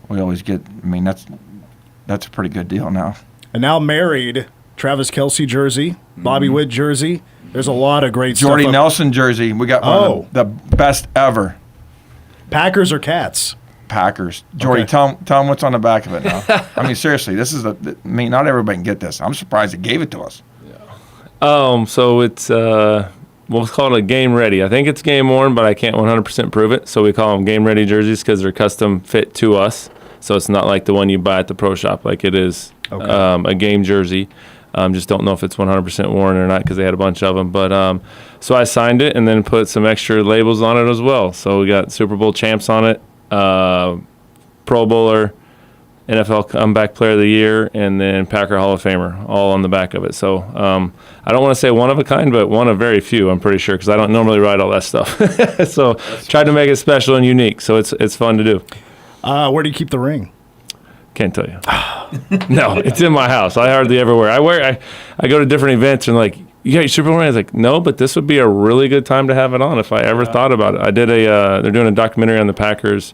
we always get. I mean, that's a pretty good deal now. And now married, Travis Kelce jersey, Bobby Witt jersey. There's a lot of great stuff. Jordy Nelson jersey. We got one of the best ever. Packers or Cats? Packers. Jordy, Okay. tell them what's on the back of it now. I mean, seriously, this is not everybody can get this. I'm surprised they gave it to us. So it's we'll call it a game ready. I think it's game worn, but I can't 100% prove it. So we call them game ready jerseys because they're custom fit to us. So it's not like the one you buy at the pro shop, like it is a game jersey. Just don't know if it's 100% worn or not because they had a bunch of them. But so I signed it and then put some extra labels on it as well. So we got Super Bowl champs on it, Pro Bowler, NFL Comeback Player of the Year, and then Packer Hall of Famer, all on the back of it. So I don't want to say one of a kind, but one of very few, I'm pretty sure, because I don't normally write all that stuff. So tried to make it special and unique. So it's fun to do. Where do you keep the ring? Can't tell you. No, it's in my house. I hardly ever wear it. I go to different events and like, you got your Super Bowl ring? I was like, no, but this would be a really good time to have it on if I ever thought about it. I did they're doing a documentary on the Packers,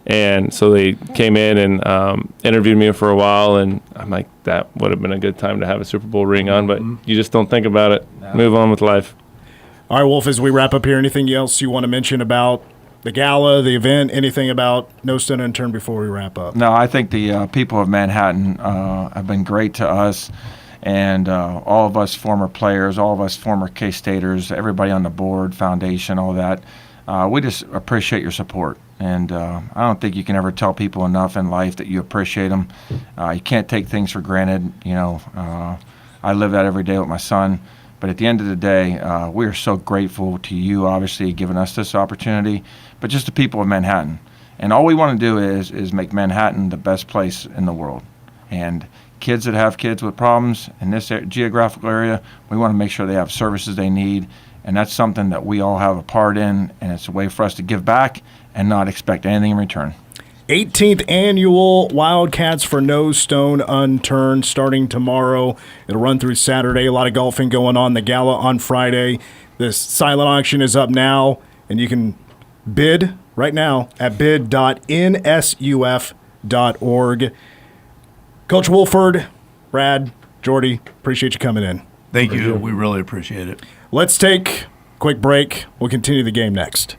and so they came in and interviewed me for a while, and I'm like, that would have been a good time to have a Super Bowl ring on, but you just don't think about it. No. Move on with life. All right, Wolf, as we wrap up here, anything else you want to mention about the gala, the event, anything about No Stone Unturned before we wrap up? No, I think the people of Manhattan have been great to us, and all of us former players, all of us former K-Staters, everybody on the board, foundation, all that. We just appreciate your support, and I don't think you can ever tell people enough in life that you appreciate them. You can't take things for granted. You know, I live that every day with my son. But at the end of the day, we are so grateful to you, obviously, giving us this opportunity, but just the people of Manhattan. And all we want to do is make Manhattan the best place in the world. And kids that have kids with problems in this geographical area, we want to make sure they have services they need. And that's something that we all have a part in, and it's a way for us to give back and not expect anything in return. 18th annual Wildcats for No Stone Unturned starting tomorrow. It'll run through Saturday. A lot of golfing going on. The gala on Friday. This silent auction is up now, and you can bid right now at bid.nsuf.org. Coach Wolford, Brad, Jordy, appreciate you coming in. Thank you. We really appreciate it. Let's take a quick break. We'll continue the game next.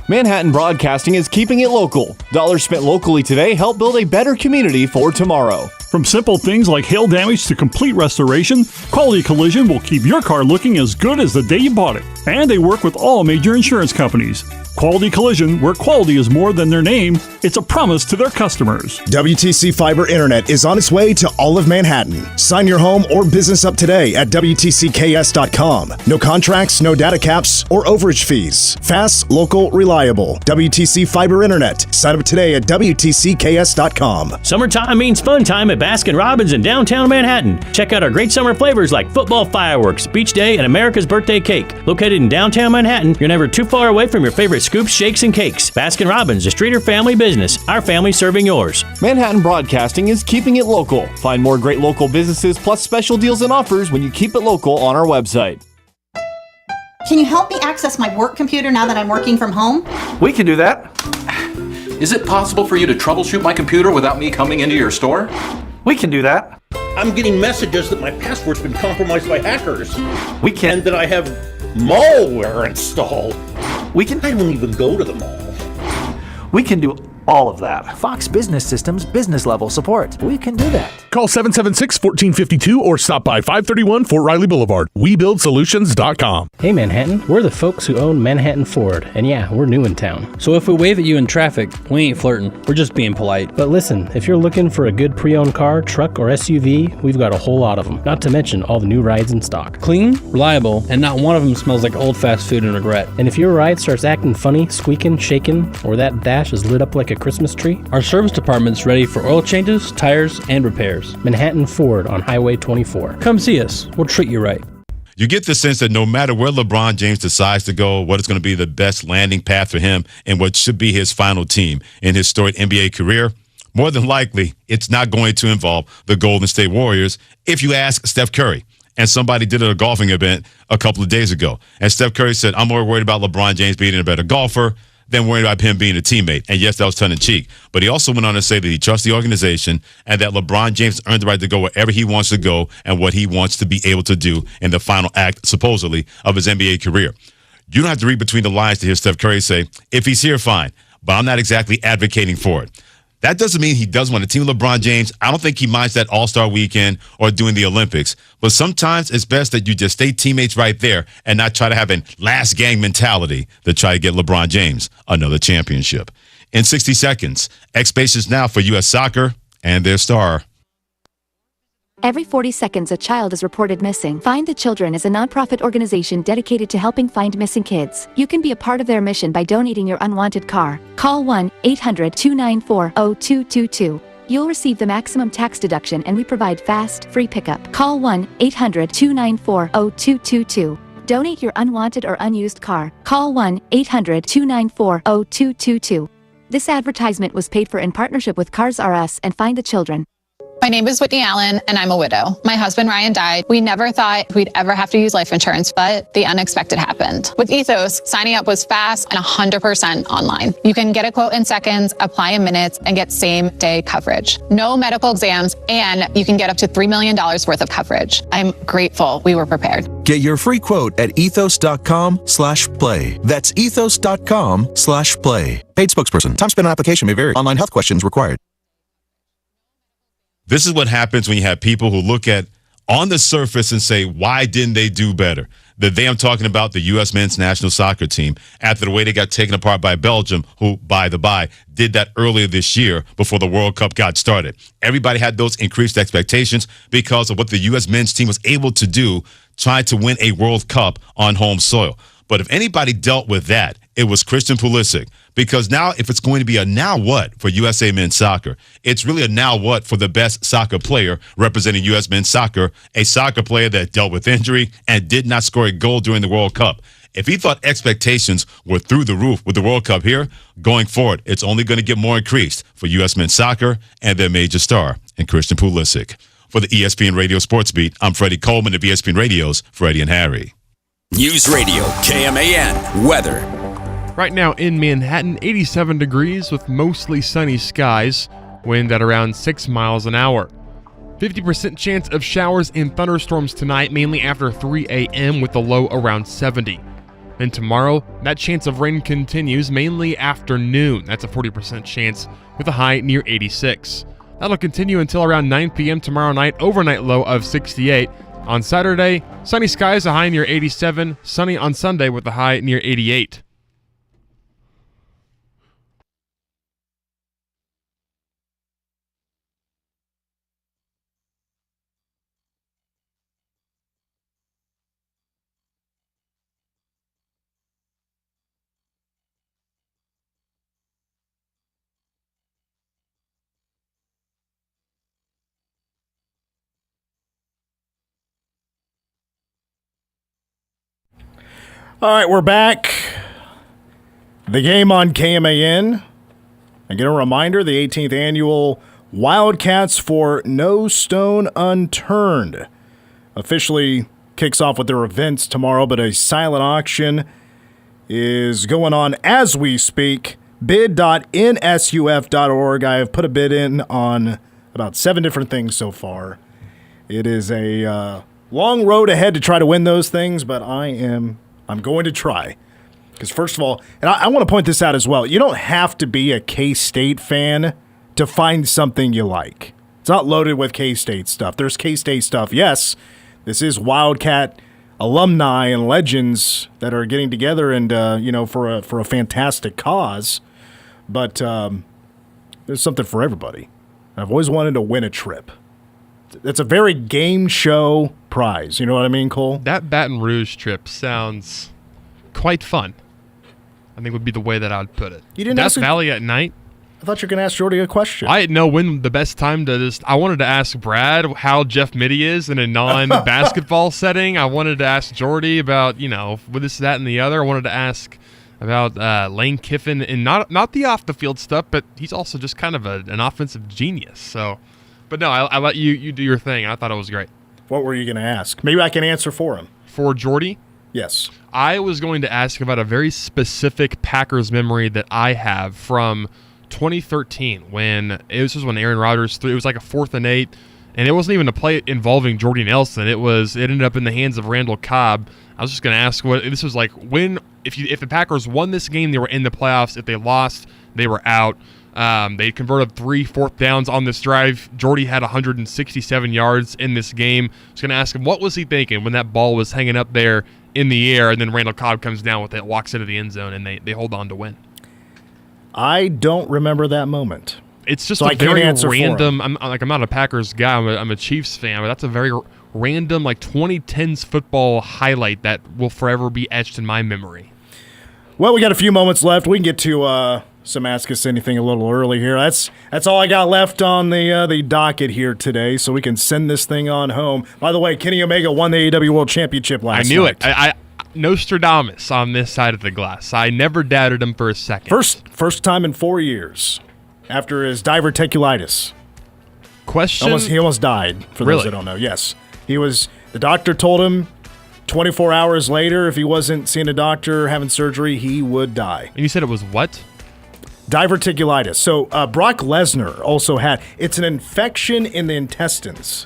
Manhattan Broadcasting is keeping it local. Dollars spent locally today help build a better community for tomorrow. From simple things like hail damage to complete restoration, Quality Collision will keep your car looking as good as the day you bought it. And they work with all major insurance companies. Quality Collision, where quality is more than their name, it's a promise to their customers. WTC Fiber Internet is on its way to all of Manhattan. Sign your home or business up today at WTCKS.com. No contracts, no data caps, or overage fees. Fast, local, reliable. WTC Fiber Internet. Sign up today at WTCKS.com. Summertime means fun time at Baskin-Robbins in downtown Manhattan. Check out our great summer flavors like football fireworks, beach day, and America's birthday cake. Located in downtown Manhattan, you're never too far away from your favorite scoops, shakes, and cakes. Baskin-Robbins, a Streeter family business. Our family serving yours. Manhattan Broadcasting is keeping it local. Find more great local businesses plus special deals and offers when you keep it local on our website. Can you help me access my work computer now that I'm working from home? We can do that. Is it possible for you to troubleshoot my computer without me coming into your store? We can do that. I'm getting messages that my password's been compromised by hackers. We can. And that I have malware installed. We can. I don't even go to the mall. We can do all of that. Fox Business Systems business level support. We can do that. Call 776-1452 or stop by 531 Fort Riley Boulevard. WeBuildSolutions.com. Hey Manhattan, we're the folks who own Manhattan Ford, and yeah, we're new in town. So if we wave at you in traffic, we ain't flirting. We're just being polite. But listen, if you're looking for a good pre-owned car, truck, or SUV, we've got a whole lot of them. Not to mention all the new rides in stock. Clean, reliable, and not one of them smells like old fast food and regret. And if your ride starts acting funny, squeaking, shaking, or that dash is lit up like a Christmas tree, our service department's ready for oil changes, tires, and repairs. Manhattan Ford on Highway 24. Come see us. We'll treat you right. You get the sense that no matter where LeBron James decides to go, what is going to be the best landing path for him and what should be his final team in his storied NBA career, more than likely, it's not going to involve the Golden State Warriors if you ask Steph Curry. and somebody did at a golfing event a couple of days ago. And Steph Curry said, I'm more worried about LeBron James being a better golfer than worried about him being a teammate. And yes, that was tongue-in-cheek. But he also went on to say that he trusts the organization and that LeBron James earned the right to go wherever he wants to go and what he wants to be able to do in the final act, supposedly, of his NBA career. You don't have to read between the lines to hear Steph Curry say, if he's here, fine, but I'm not exactly advocating for it. That doesn't mean he doesn't want to team with LeBron James. I don't think he minds that All-Star weekend or doing the Olympics. But sometimes it's best that you just stay teammates right there and not try to have a last gang mentality to try to get LeBron James another championship. In 60 seconds, expectations now for U.S. Soccer and their star. Every 40 seconds, a child is reported missing. Find the Children is a nonprofit organization dedicated to helping find missing kids. You can be a part of their mission by donating your unwanted car. Call 1-800-294-0222. You'll receive the maximum tax deduction, and we provide fast, free pickup. Call 1-800-294-0222. Donate your unwanted or unused car. Call 1-800-294-0222. This advertisement was paid for in partnership with Cars R Us and Find the Children. My name is Whitney Allen, and I'm a widow. My husband, Ryan, died. We never thought we'd ever have to use life insurance, but the unexpected happened. With Ethos, signing up was fast and 100% online. You can get a quote in seconds, apply in minutes, and get same-day coverage. No medical exams, and you can get up to $3 million worth of coverage. I'm grateful we were prepared. Get your free quote at ethos.com/play. That's ethos.com/play. Paid spokesperson. Time spent on application may vary. Online health questions required. This is what happens when you have people who look at on the surface and say, why didn't they do better? The I'm talking about the U.S. men's national soccer team after the way they got taken apart by Belgium, who, by the by, did that earlier this year before the World Cup got started. Everybody had those increased expectations because of what the U.S. men's team was able to do trying to win a World Cup on home soil. But if anybody dealt with that, it was Christian Pulisic. Because now, if it's going to be a now what for USA men's soccer, it's really a now what for the best soccer player representing U.S. men's soccer, a soccer player that dealt with injury and did not score a goal during the World Cup. If he thought expectations were through the roof with the World Cup here, going forward, it's only going to get more increased for U.S. men's soccer and their major star in Christian Pulisic. For the ESPN Radio Sports Beat, I'm Freddie Coleman of ESPN Radio's Freddie and Harry. News Radio, KMAN, weather. Right now in Manhattan, 87 degrees with mostly sunny skies, wind at around 6 miles an hour. 50% chance of showers and thunderstorms tonight, mainly after 3 a.m. with a low around 70. And tomorrow, that chance of rain continues, mainly afternoon. That's a 40% chance with a high near 86. That'll continue until around 9 p.m. tomorrow night, overnight low of 68. On Saturday, sunny skies, a high near 87. Sunny on Sunday with a high near 88. All right, we're back. The game on KMAN. Again, a reminder, the 18th annual Wildcats for No Stone Unturned officially kicks off with their events tomorrow, but a silent auction is going on as we speak. Bid.nsuf.org. I have put a bid in on about 7 different things so far. It is a long road ahead to try to win those things, but I'm going to try. Because first of all, and I want to point this out as well, you don't have to be a K-State fan to find something you like. It's not loaded with K-State stuff. There's K-State stuff. Yes, this is Wildcat alumni and legends that are getting together and for a fantastic cause. But there's something for everybody. I've always wanted to win a trip. It's a very game show prize. You know what I mean, Cole? That Baton Rouge trip sounds quite fun. I think would be the way that I would put it. You didn't Death Valley at night. I thought you were going to ask Jordy a question. I didn't know when the best time to just. I wanted to ask Brad how Jeff Mitty is in a non-basketball setting. I wanted to ask Jordy about with this, that, and the other. I wanted to ask about Lane Kiffin and not the off the field stuff, but he's also just kind of an offensive genius. So. But no, I let you do your thing. I thought it was great. What were you going to ask? Maybe I can answer for him. For Jordy? Yes. I was going to ask about a very specific Packers memory that I have from 2013 when this was when Aaron Rodgers threw. It was like a 4th and 8, and it wasn't even a play involving Jordy Nelson. It ended up in the hands of Randall Cobb. I was just going to ask what this was like when if the Packers won this game, they were in the playoffs. If they lost, they were out. They converted 3 4th downs on this drive. Jordy had 167 yards in this game. I was going to ask him, what was he thinking when that ball was hanging up there in the air, and then Randall Cobb comes down with it, walks into the end zone, and they hold on to win? I don't remember that moment. It's just so a very random. I'm not a Packers guy. I'm a Chiefs fan, but that's a very random, like 2010s football highlight that will forever be etched in my memory. Well, we got a few moments left. We can get to some Ask Us Anything a little early here. That's all I got left on the docket here today, so we can send this thing on home. By the way, Kenny Omega won the AEW World Championship last night. I knew it. I Nostradamus on this side of the glass. I never doubted him for a second. First time in 4 years after his diverticulitis. Question? He almost died, for those that don't know. Yes. The doctor told him 24 hours later, if he wasn't seeing a doctor, having surgery, he would die. And you said it was what? Diverticulitis. So Brock Lesnar also had. It's an infection in the intestines.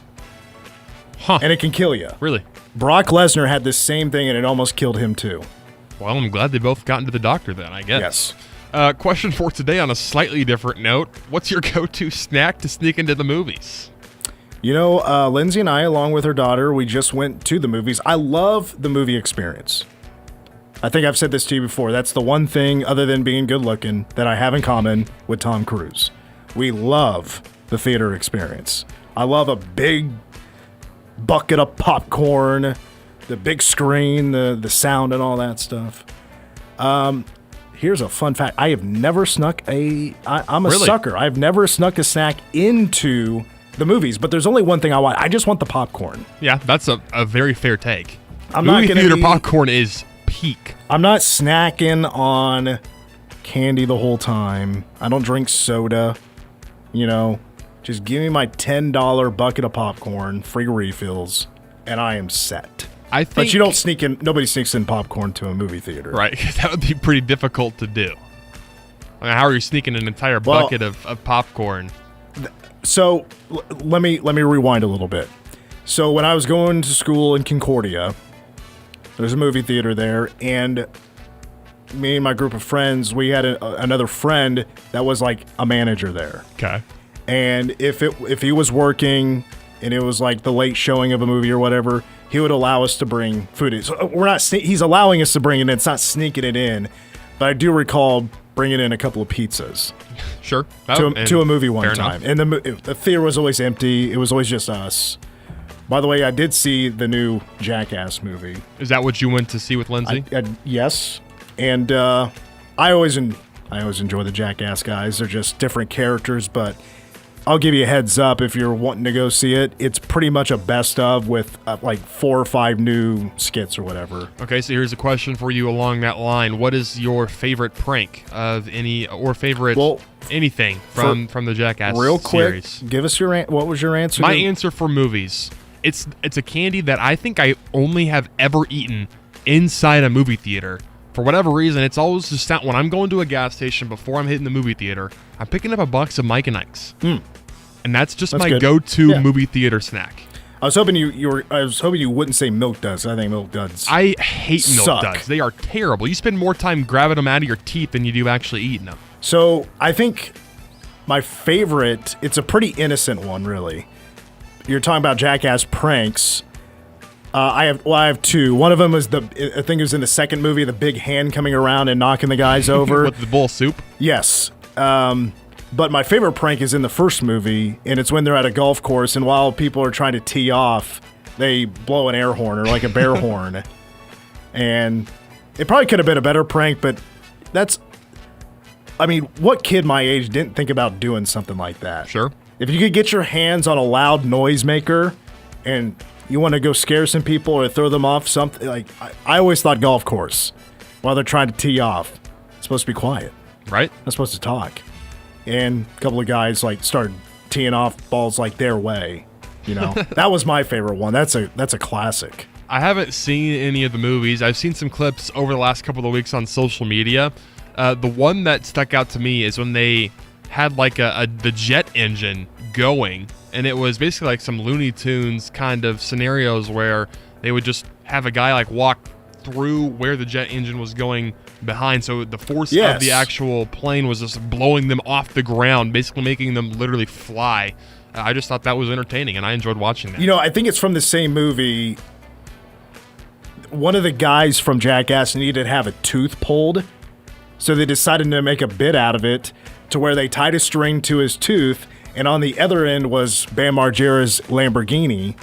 Huh. And it can kill you. Really? Brock Lesnar had this same thing, and it almost killed him too. Well, I'm glad they both got into the doctor then, I guess. Yes. Question for today on a slightly different note. What's your go-to snack to sneak into the movies? You know, Lindsay and I, along with her daughter, we just went to the movies. I love the movie experience. I think I've said this to you before. That's the one thing, other than being good looking, that I have in common with Tom Cruise. We love the theater experience. I love a big bucket of popcorn, the big screen, the sound and all that stuff. Here's a fun fact. I have never snuck I'm a sucker. I've never snuck a snack into the movies, but there's only one thing I want. I just want the popcorn. Yeah, that's a very fair take. Movie theater popcorn is peak. I'm not snacking on candy the whole time. I don't drink soda. Just give me my $10 bucket of popcorn, free refills, and I am set. But you don't sneak in. Nobody sneaks in popcorn to a movie theater, right? That would be pretty difficult to do. How are you sneaking an entire bucket of popcorn? So let me rewind a little bit. So when I was going to school in Concordia, there's a movie theater there, and me and my group of friends, we had another friend that was like a manager there. Okay. And if he was working and it was like the late showing of a movie or whatever, he would allow us to bring food in. So he's allowing us to bring it in. It's not sneaking it in. But I do recall bringing in a couple of pizzas. Sure. To a movie one time. And the theater was always empty. It was always just us. By the way, I did see the new Jackass movie. Is that what you went to see with Lindsay? Yes. And I always enjoy the Jackass guys. They're just different characters, but I'll give you a heads up if you're wanting to go see it. It's pretty much a best of with like 4 or 5 new skits or whatever. Okay, so here's a question for you along that line. What is your favorite prank of any or favorite anything from the Jackass series? Real quick, give us what was your answer? My answer for movies. It's a candy that I think I only have ever eaten inside a movie theater. For whatever reason, it's always just when I'm going to a gas station before I'm hitting the movie theater, I'm picking up a box of Mike and Ike's. And that's my good. go-to movie theater snack. I was hoping you wouldn't say Milk Duds. I think Milk Duds I hate Milk suck. Duds. They are terrible. You spend more time grabbing them out of your teeth than you do actually eating them. So I think my favorite, it's a pretty innocent one, really. You're talking about Jackass pranks. I have 2. One of them is I think it was in the second movie, the big hand coming around and knocking the guys over. With the bowl of soup? Yes. But my favorite prank is in the first movie, and it's when they're at a golf course, and while people are trying to tee off, they blow an air horn or like a bear horn. And it probably could have been a better prank, but what kid my age didn't think about doing something like that? Sure. If you could get your hands on a loud noisemaker and you want to go scare some people or throw them off something, like I always thought golf course, while they're trying to tee off, it's supposed to be quiet. Right. Not supposed to talk. And a couple of guys started teeing off balls their way. You know, that was my favorite one. That's a classic. I haven't seen any of the movies. I've seen some clips over the last couple of weeks on social media. The one that stuck out to me is when they had like the jet engine going, and it was basically like some Looney Tunes kind of scenarios where they would just have a guy like walk through where the jet engine was going behind, so the force of the actual plane was just blowing them off the ground, basically making them literally fly. I just thought that was entertaining, and I enjoyed watching that. You know, I think it's from the same movie. One of the guys from Jackass needed to have a tooth pulled, so they decided to make a bit out of it to where they tied a string to his tooth, and on the other end was Bam Margera's Lamborghini,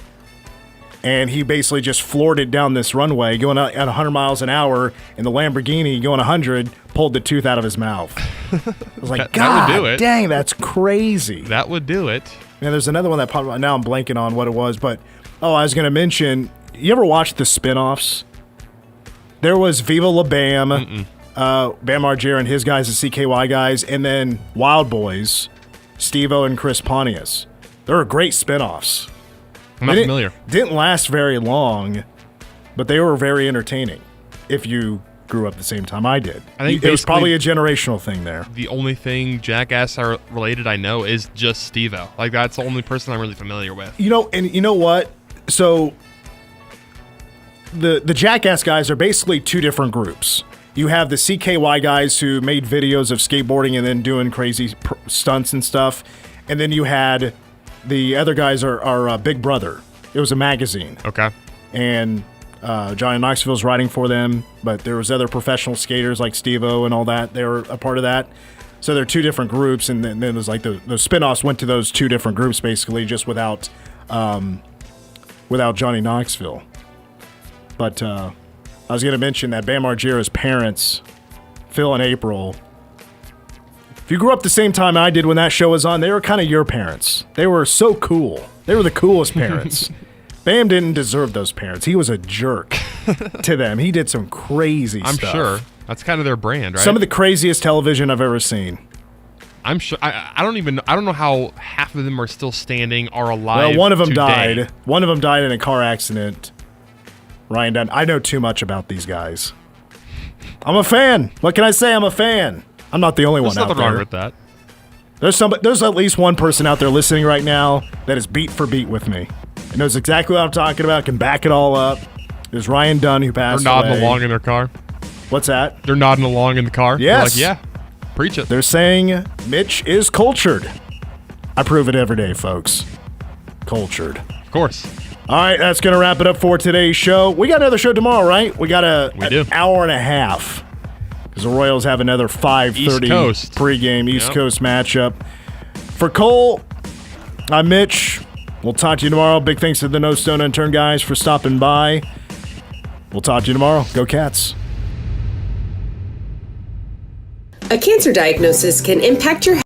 and he basically just floored it down this runway, going at 100 miles an hour, and the Lamborghini, going 100, pulled the tooth out of his mouth. I was like, God, that would do it. Dang, that's crazy. That would do it. Man, there's another one that popped up. Now I'm blanking on what it was, but I was going to mention, you ever watch the spinoffs? There was Viva La Bam, Bam Margera and his guys, the CKY guys, and then Wild Boys, Steve-O and Chris Pontius. There were great spinoffs. I'm not familiar. Didn't last very long, but they were very entertaining if you grew up the same time I did. I think it was probably a generational thing there. The only thing Jackass related I know is just Steve-O. Like, that's the only person I'm really familiar with. You know, and you know what? So the Jackass guys are basically two different groups. You have the CKY guys who made videos of skateboarding and then doing crazy stunts and stuff. And then you had the other guys are Big Brother. It was a magazine. Okay. And Johnny Knoxville's writing for them, but there was other professional skaters like Steve-O and all that. They were a part of that. So they're two different groups, and then there's like the spinoffs went to those two different groups basically, just without Johnny Knoxville. But I was going to mention that Bam Margera's parents, Phil and April, if you grew up the same time I did when that show was on, they were kind of your parents. They were so cool. They were the coolest parents. Bam didn't deserve those parents. He was a jerk to them. He did some crazy stuff. I'm sure. That's kind of their brand, right? Some of the craziest television I've ever seen. I'm sure. I don't know how half of them are still standing or alive. Well, one of them today. died. One of them died in a car accident. Ryan Dunn. I know too much about these guys. I'm a fan. What can I say? I'm a fan. I'm not the only one out there. There's nothing wrong with that. There's at least one person out there listening right now that is beat for beat with me. It knows exactly what I'm talking about, can back it all up. There's Ryan Dunn who passed away. They're nodding along in their car. What's that? They're nodding along in the car. Yes. They're like, yeah, preach it. They're saying Mitch is cultured. I prove it every day, folks. Cultured. Of course. All right, that's going to wrap it up for today's show. We got another show tomorrow, right? We got an hour and a half. Because the Royals have another 5:30 pregame East Coast matchup. For Cole, I'm Mitch. We'll talk to you tomorrow. Big thanks to the No Stone Unturned guys for stopping by. We'll talk to you tomorrow. Go Cats. A cancer diagnosis can impact your